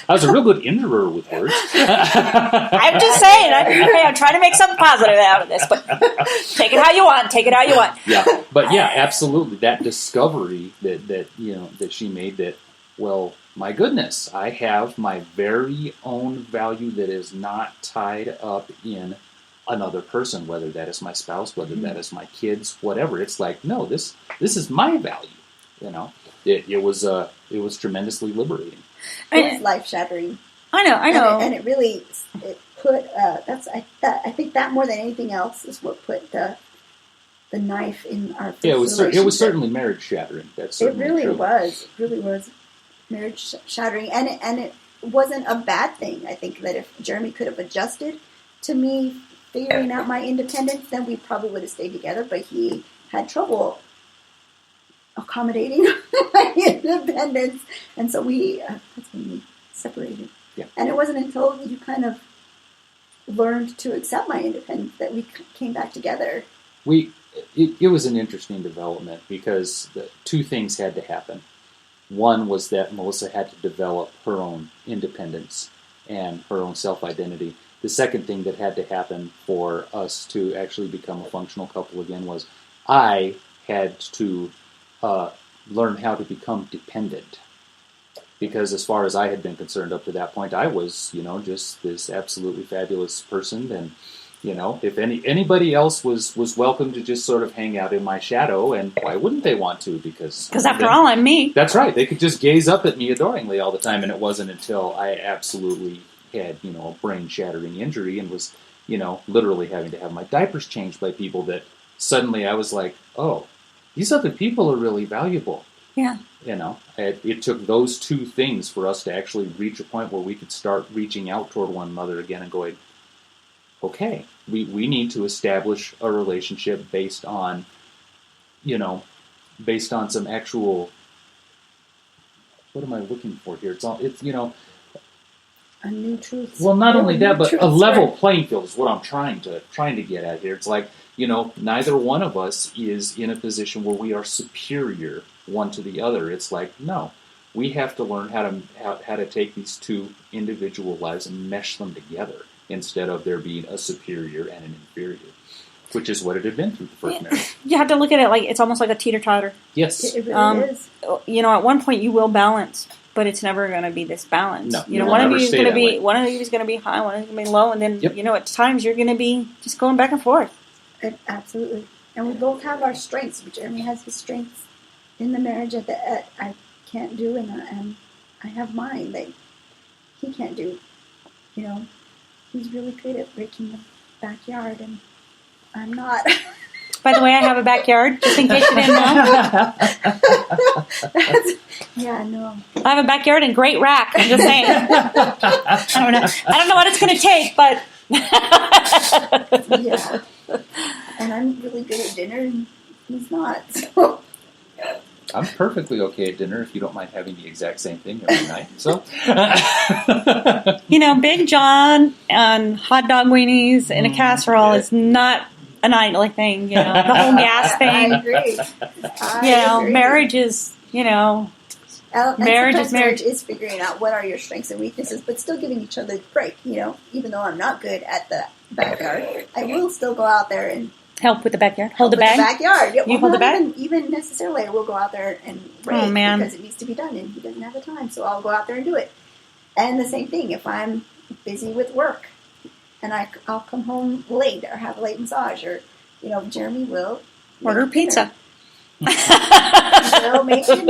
was a real good injurer with words. I'm just saying. I'm trying to make something positive out of this, but take it how you want. Take it how you want. Yeah, but absolutely. That discovery that she made, that, well, my goodness, I have my very own value that is not tied up in another person, whether that is my spouse, whether that is my kids, whatever. It's like, no, this is my value. It was tremendously liberating. It was life shattering. I know, and it really put I think that more than anything else is what put the knife in our first it was certainly marriage shattering. That's it really true. was. It really was marriage shattering, and it wasn't a bad thing. I think that if Jeremy could have adjusted to me figuring out my independence, then we probably would have stayed together. But he had trouble accommodating my independence, and so that's when we separated. Yeah. And it wasn't until you kind of learned to accept my independence that we came back together. It was an interesting development because two things had to happen. One was that Melissa had to develop her own independence and her own self-identity. The second thing that had to happen for us to actually become a functional couple again was I had to learn how to become dependent. Because as far as I had been concerned up to that point, I was, just this absolutely fabulous person. And, if anybody else was welcome to just sort of hang out in my shadow, and why wouldn't they want to? Because after all, I'm me. That's right. They could just gaze up at me adoringly all the time. And it wasn't until I absolutely had, a brain-shattering injury and was, literally having to have my diapers changed by people that suddenly I was like, oh, these other people are really valuable. Yeah. It took those two things for us to actually reach a point where we could start reaching out toward one another again and going, okay, we need to establish a relationship based on some actual, what am I looking for here? a new truth. Well, not only that, but a level Right. playing field is what I'm trying to get at here. It's like, neither one of us is in a position where we are superior one to the other. It's like, no, we have to learn how to take these two individual lives and mesh them together instead of there being a superior and an inferior, which is what it had been through the first marriage. You have to look at it like it's almost like a teeter-totter. Yes. It really is. At one point you will balance, but it's never going to be this balance. No, one of you is going to be way. one of you is going to be high, one of you is going to be low, and then Yep. at times you're going to be just going back and forth. Absolutely. And we both have our strengths. Jeremy has his strengths in the marriage that I can't do, and I have mine that he can't do. He's really good at raking the backyard, and I'm not. By the way, I have a backyard, just in case you didn't know. Yeah, no. I have a backyard and great rack. I'm just saying. I don't know what it's going to take, but Yeah. And I'm really good at dinner, and he's not. So. I'm perfectly okay at dinner if you don't mind having the exact same thing every night. So, Big John and hot dog weenies in a casserole is not a nightly thing. The whole gas I thing. agree. I agree. Marriage is And marriage sometimes is marriage. is figuring out what are your strengths and weaknesses, but still giving each other a break. Even though I'm not good at the backyard, I will still go out there and help with the backyard. Hold the with bag. backyard. Yeah, You hold the bag? Even necessarily, I will go out there and rake Oh, man. because it needs to be done, and he doesn't have the time, so I'll go out there and do it. And the same thing if I'm busy with work, and I'll come home late or have a late massage, or Jeremy will Order make pizza. He'll make dinner.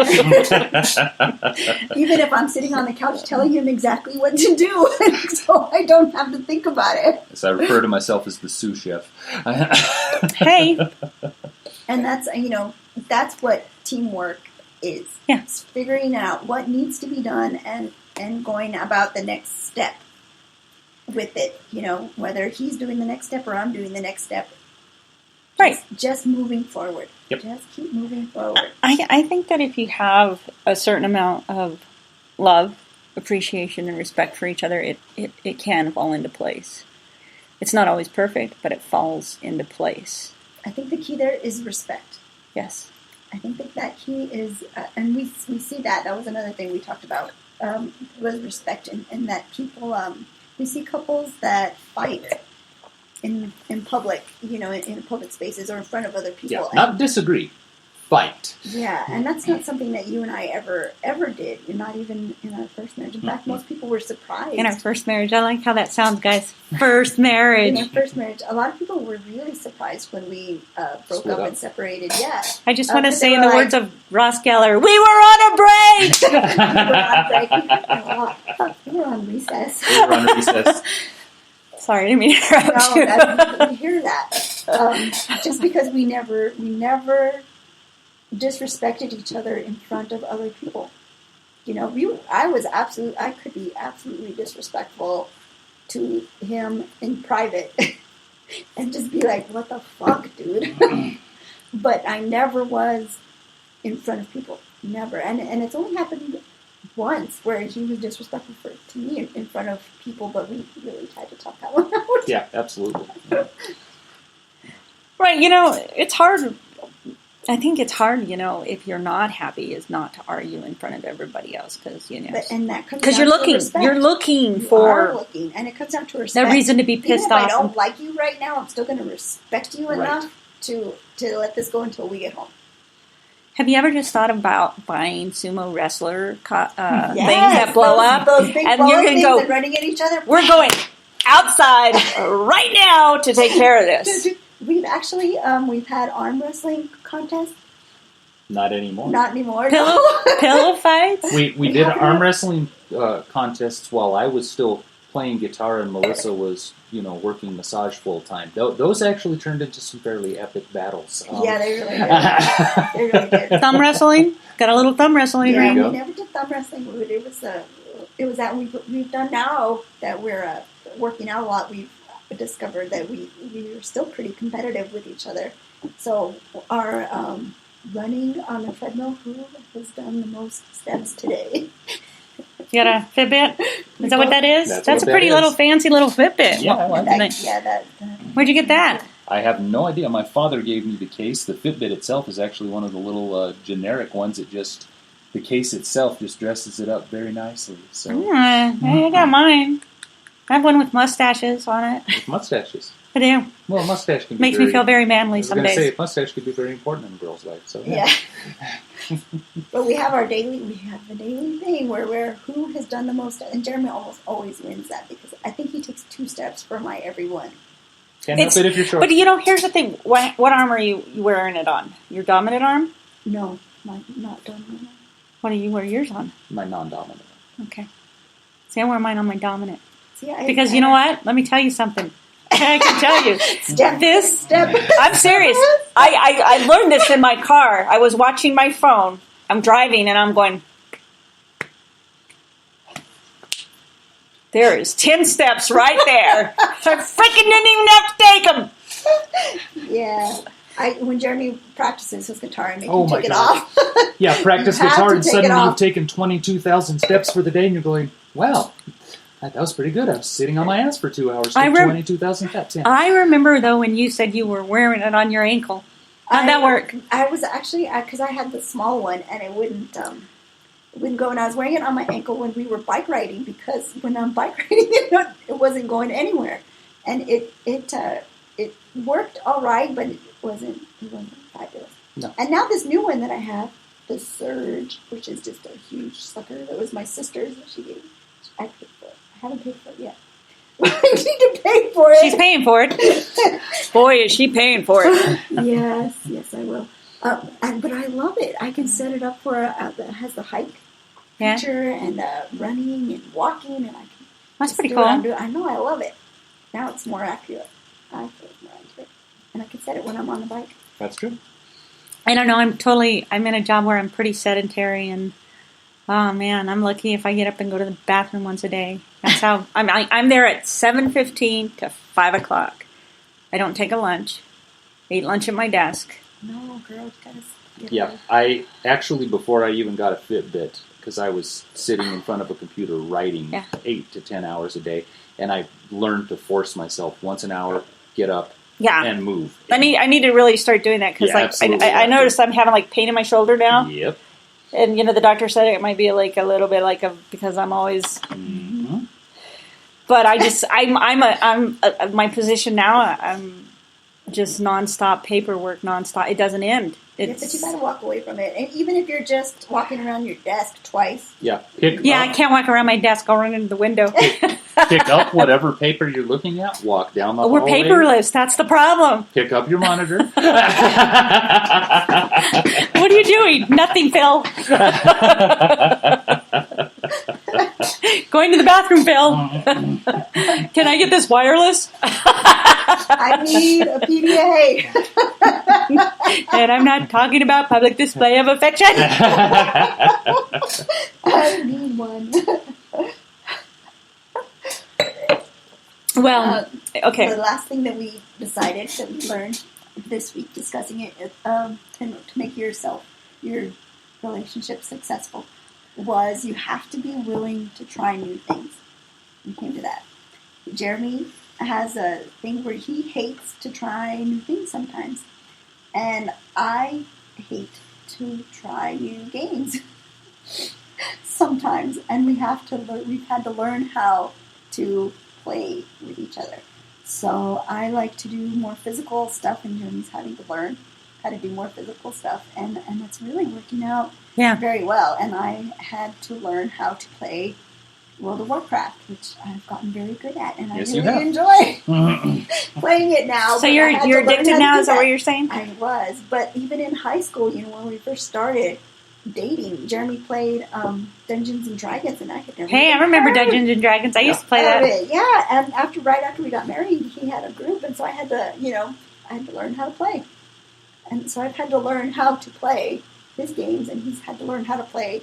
Even if I'm sitting on the couch telling him exactly what to do, so I don't have to think about it. as I refer to myself as the sous chef. Hey. And that's what teamwork is. Yeah. It's figuring out what needs to be done and going about the next step with it. Whether he's doing the next step or I'm doing the next step. Right. Just moving forward. Yep. Just keep moving forward. I think that if you have a certain amount of love, appreciation, and respect for each other, it can fall into place. It's not always perfect, but it falls into place. I think the key there is respect. Yes. I think that key is, and we see that was another thing we talked about, was respect, and that people, we see couples that fight in public, in public spaces or in front of other people. Yeah, not disagree, fight. Yeah, and that's not something that you and I ever did. Not even in our first marriage. In fact, most people were surprised. In our first marriage. I like how that sounds, guys. First marriage. In our first marriage, a lot of people were really surprised when we broke Split up up. and separated. Yeah. I just want to but say, they in were the like- words of Ross Geller, we were on a break! We were on recess. We were on recess. Sorry, I didn't mean to interrupt you. We hear that. Just because we never disrespected each other in front of other people. I could be absolutely disrespectful to him in private and just be like, what the fuck, dude? But I never was in front of people. Never. And it's only happened once where he was disrespectful to me in front of people, but we really tried to talk that one out. Yeah, absolutely. Right, it's hard. I think it's hard, if you're not happy, is not to argue in front of everybody else, because Because you're looking for and it comes down to respect. the reason to be Even pissed if off. I don't like you right now, I'm still going to respect you enough to let this go until we get home. Have you ever just thought about buying sumo wrestler things that blow up? Those big and blow you're up gonna things go, and running at each other. we're going outside right now to take care of this. We've actually we've had arm wrestling contests. Not anymore. Not anymore. Pillow fights? We did arm wrestling contests while I was still playing guitar and Melissa was, working massage full time. Those actually turned into some fairly epic battles. Yeah, they really did. They really did. Thumb wrestling? Got a little thumb wrestling. Yeah, you go. we never did thumb wrestling. It was that we've done now that we're working out a lot. We've discovered that we are still pretty competitive with each other. So our running on the treadmill, who has done the most steps today? You got a Fitbit? Is that what that is? That's a pretty little fancy little Fitbit. Yeah, I like that. Where'd you get that? I have no idea. My father gave me the case. The Fitbit itself is actually one of the little generic ones. The case itself just dresses it up very nicely. So I got mine. I have one with mustaches on it. with mustaches. I do. Well, a mustache can be Makes me feel very manly some days. I was going to say, a mustache could be very important in a girl's life. So yeah. But we have the daily thing where who has done the most, and Jeremy almost always wins that because I think he takes 2 steps for my every one. Can't help it if you're short. But here's the thing. What arm are you wearing it on? Your dominant arm? No, my not dominant arm. What do you wear yours on? My non-dominant. Okay. See, I wear mine on my dominant. See, because you know what? Let me tell you something. I can tell you. Step. I'm serious. I learned this in my car. I was watching my phone. I'm driving and I'm going, there is 10 steps right there. I freaking didn't even have to take them. Yeah. When Jeremy practices his guitar, I make him take it God. off. Yeah, practice guitar and suddenly you've taken 22,000 steps for the day and you're going, wow. That was pretty good. I was sitting on my ass for 2 hours. 22,000 steps. Yeah. I remember, though, when you said you were wearing it on your ankle. How'd that work? I was actually, because I had the small one, and it wouldn't go. And I was wearing it on my ankle when we were bike riding, because when I'm bike riding, it wasn't going anywhere. And it worked all right, but it wasn't fabulous. No. And now this new one that I have, the Surge, which is just a huge sucker, that was my sister's that she gave me. I paid for it. I haven't paid for it yet. I need to pay for it. She's paying for it. Boy, is she paying for it. Yes, I will. But I love it. I can set it up for that has the hike feature and running and walking, and I can. That's pretty cool. I know, I love it. Now it's more accurate. I feel more accurate, and I can set it when I'm on the bike. That's true. I don't know. I'm in a job where I'm pretty sedentary, and oh man, I'm lucky if I get up and go to the bathroom once a day. That's how I'm there at 7:15 to 5 o'clock. I don't take a lunch. I eat lunch at my desk. No, girl, you gotta get Yeah, I actually, before I even got a Fitbit, because I was sitting in front of a computer writing 8 to 10 hours a day, and I learned to force myself once an hour, get up, and move. I need to really start doing that because I noticed I'm having pain in my shoulder now. Yep. And the doctor said it might be a little bit because I'm always. Mm-hmm. But I'm my position now. I'm just nonstop paperwork, nonstop. It doesn't end. But you gotta walk away from it, and even if you're just walking around your desk twice. Yeah. I can't walk around my desk. I'll run into the window. Pick up whatever paper you're looking at. Walk down the hallway. We're paperless. That's the problem. Pick up your monitor. What are you doing? Nothing, Phil. Going to the bathroom, Phil. Can I get this wireless? I need a PDA. And I'm not talking about public display of affection. I need one. Well, okay. The last thing that we decided that we learned this week discussing it to make your relationship successful was you have to be willing to try new things. We came to that. Jeremy has a thing where he hates to try new things sometimes. And I hate to try new games sometimes. And we've had to learn how to play with each other. So I like to do more physical stuff, and Jeremy's having to learn how to do more physical stuff. And it's really working out very well. And I had to learn how to play World of Warcraft, which I've gotten very good at, and I really enjoy playing it now. So you're addicted now, is that what you're saying? I was, but even in high school, when we first started dating, Jeremy played Dungeons and Dragons, and I could never. Hey, I remember Dungeons and Dragons. I used to play that. Yeah, and right after we got married, he had a group, and so I had to, I had to learn how to play, and so I've had to learn how to play his games, and he's had to learn how to play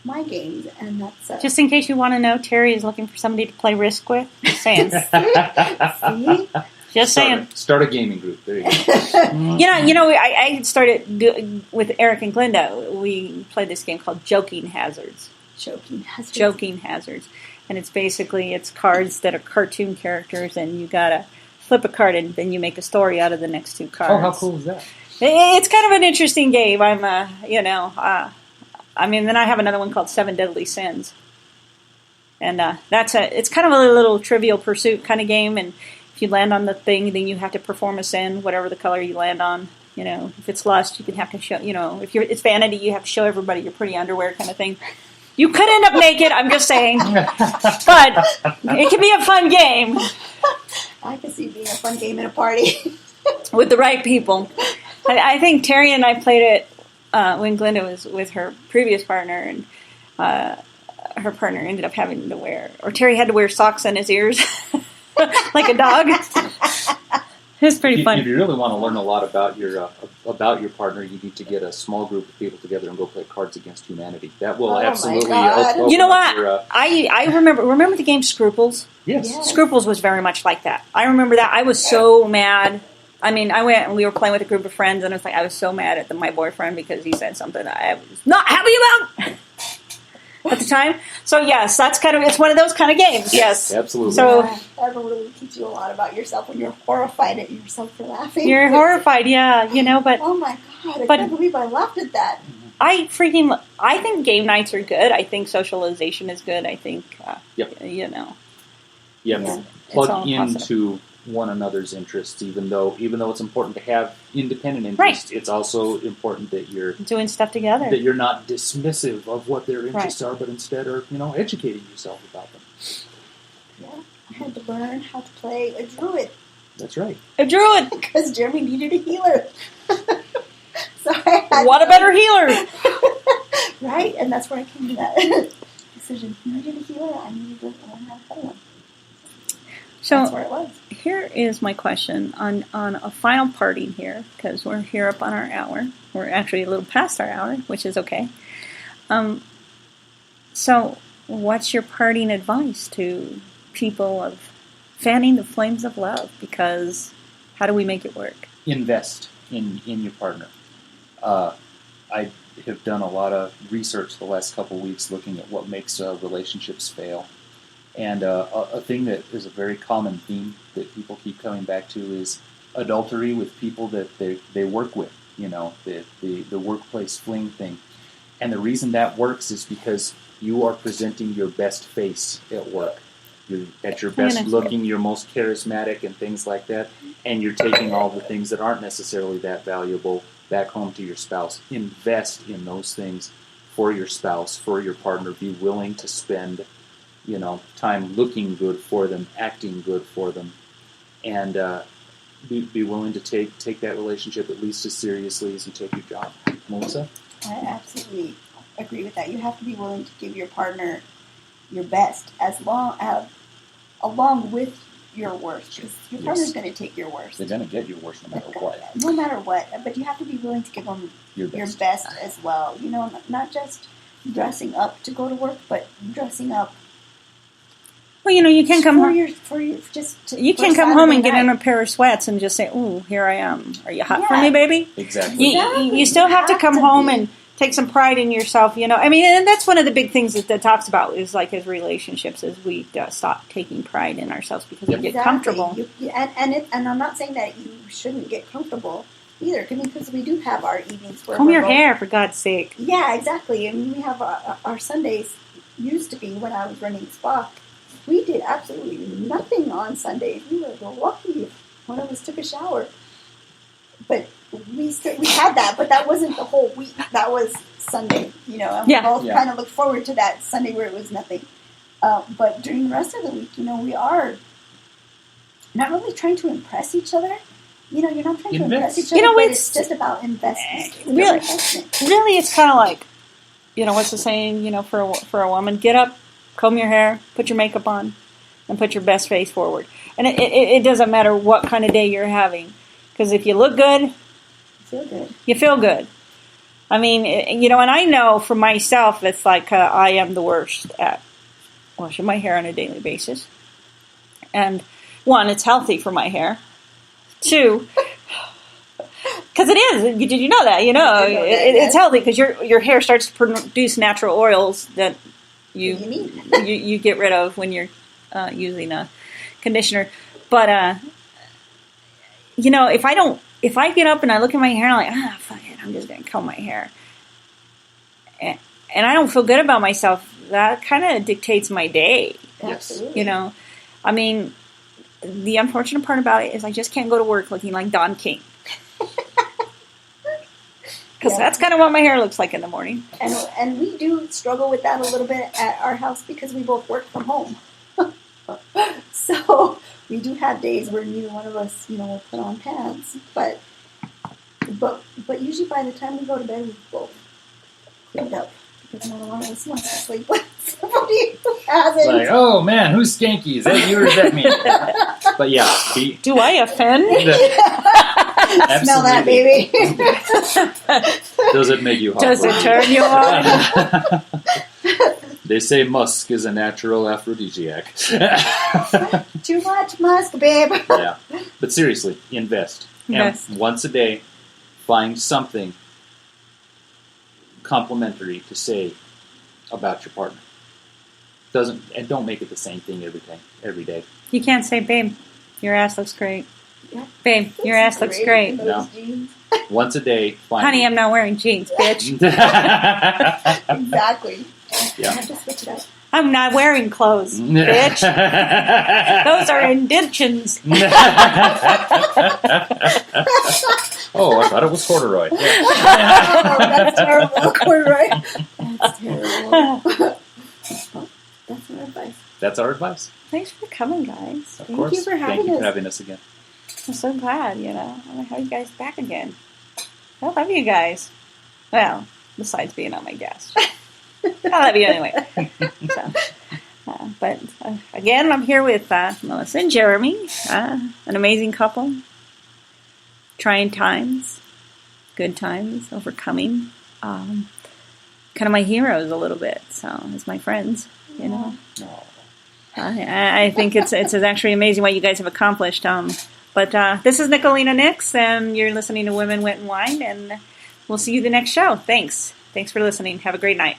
my games, and that's just in case you want to know, Terry is looking for somebody to play Risk with. Just saying. See? Just saying. Start a gaming group. There you go. I started with Eric and Glinda. We played this game called Joking Hazards. Joking hazards. And it's basically, it's cards that are cartoon characters, and you gotta flip a card, and then you make a story out of the next two cards. Oh, how cool is that? It's kind of an interesting game. Then I have another one called Seven Deadly Sins. And it's kind of a little Trivial Pursuit kind of game, and if you land on the thing, then you have to perform a sin, whatever the color you land on. If it's lust, you can have to show, if it's vanity, you have to show everybody your pretty underwear kind of thing. You could end up naked, I'm just saying. But it can be a fun game. I can see it being a fun game at a party. With the right people. I think Terry and I played it when Glenda was with her previous partner, and her partner ended up having to Terry had to wear socks in his ears like a dog. It was pretty fun. If you really want to learn a lot about your partner, you need to get a small group of people together and go play Cards Against Humanity. That will absolutely open You know what? your, I remember the game Scruples? Yes. Scruples was very much like that. I remember that. I was so mad. I went and we were playing with a group of friends, and I was so mad at my boyfriend because he said something I was not happy about at the time. So yes, it's one of those kind of games. Yes, absolutely. So that will really teach you a lot about yourself when you're horrified at yourself for laughing. You're horrified, yeah. But oh my god, I can't believe I laughed at that. I think game nights are good. I think socialization is good. I think plug into one another's interests, even though it's important to have independent interests. Right. It's also important that you're doing stuff together. That you're not dismissive of what their interests are, but instead are educating yourself about them. Yeah, I had to learn how to play a druid. That's right. A druid, because Jeremy needed a healer. What a better healer, right? And that's where I came to that decision. He needed a healer. I needed to learn how to play one. So that's where it was. Here is my question on a final parting here, because we're here up on our hour. We're actually a little past our hour, which is okay. So what's your parting advice to people of fanning the flames of love? Because how do we make it work? Invest in your partner. I have done a lot of research the last couple of weeks looking at what makes relationships fail. And a thing that is a very common theme that people keep coming back to is adultery with people that they work with, the workplace fling thing. And the reason that works is because you are presenting your best face at work. You're at your best looking, you're most charismatic and things like that, and you're taking all the things that aren't necessarily that valuable back home to your spouse. Invest in those things for your spouse, for your partner. Be willing to spend time looking good for them, acting good for them, and be willing to take that relationship at least as seriously as you take your job. Melissa? I absolutely agree with that. You have to be willing to give your partner your best along with your worst, because your partner's going to take your worst. They're going to get your worst no matter what. No matter what, but you have to be willing to give them your best as well. Not just dressing up to go to work, but dressing up. Well, you can't come home. You can't come home and get in a pair of sweats and just say, "Ooh, here I am. Are you hot for me, baby?" Exactly. You still have to come home and take some pride in yourself. And that's one of the big things that talks about is like his relationships is we stop taking pride in ourselves because we get comfortable. And I'm not saying that you shouldn't get comfortable either, because we do have our evenings where comb your hair, for God's sake. Yeah, exactly. We have our Sundays. Used to be when I was running spa. We did absolutely nothing on Sundays. We were lucky if one of us took a shower. But we had that, but that wasn't the whole week. That was Sunday, and we both kind of looked forward to that Sunday where it was nothing. But during the rest of the week, we are not really trying to impress each other. You're not trying to impress each other, but it's just about investment. Really, it's kind of like, what's the saying, for a woman, get up, comb your hair, put your makeup on, and put your best face forward. And it doesn't matter what kind of day you're having. Because if you look good, you feel good. I mean, and I know for myself, it's like I am the worst at washing my hair on a daily basis. And one, it's healthy for my hair. Two, because it is. Did you know that? It's healthy because your hair starts to produce natural oils that you you need. you get rid of when you're using a conditioner. But if I get up and I look at my hair, I'm like, fuck it, I'm just gonna comb my hair, and I don't feel good about myself. That kind of dictates my day. Absolutely. I mean, the unfortunate part about it is I just can't go to work looking like Don King. Because that's kind of what my hair looks like in the morning. And we do struggle with that a little bit at our house because we both work from home. So we do have days where neither one of us, will put on pants. But usually by the time we go to bed, we've both cleaned up. Because not one of us wants to sleep with somebody who hasn't. Like, oh man, who's skanky? Is that you or is that me? But yeah. Do I offend? Smell that, baby. Does it make you hot? Does it turn you on? They say musk is a natural aphrodisiac. Too much musk, babe. Yeah. But seriously, invest. And once a day, find something complimentary to say about your partner. Don't make it the same thing every day. You can't say, babe, your ass looks great. Yeah. Babe, your ass looks great. No. Once a day, find honey, I'm not wearing jeans, bitch. Exactly. Yeah. I have to switch it up. I'm not wearing clothes, bitch. Those are indentions. Oh, I thought it was corduroy. Yeah. Oh, that's terrible. Corduroy. That's terrible. That's our advice. That's our advice. Thanks for coming, guys. Of Thank course. you for having Thank you us. for having us again. I'm so glad, I'm going to have you guys back again. I love you guys. Well, besides being on my guest. I love you anyway. But again, I'm here with Melissa and Jeremy, an amazing couple. Trying times, good times, overcoming. Kind of my heroes a little bit. So, as my friends, I think it's actually amazing what you guys have accomplished. But this is Nicolina Nix, and you're listening to Women, Wit, and Wine, and we'll see you the next show. Thanks for listening. Have a great night.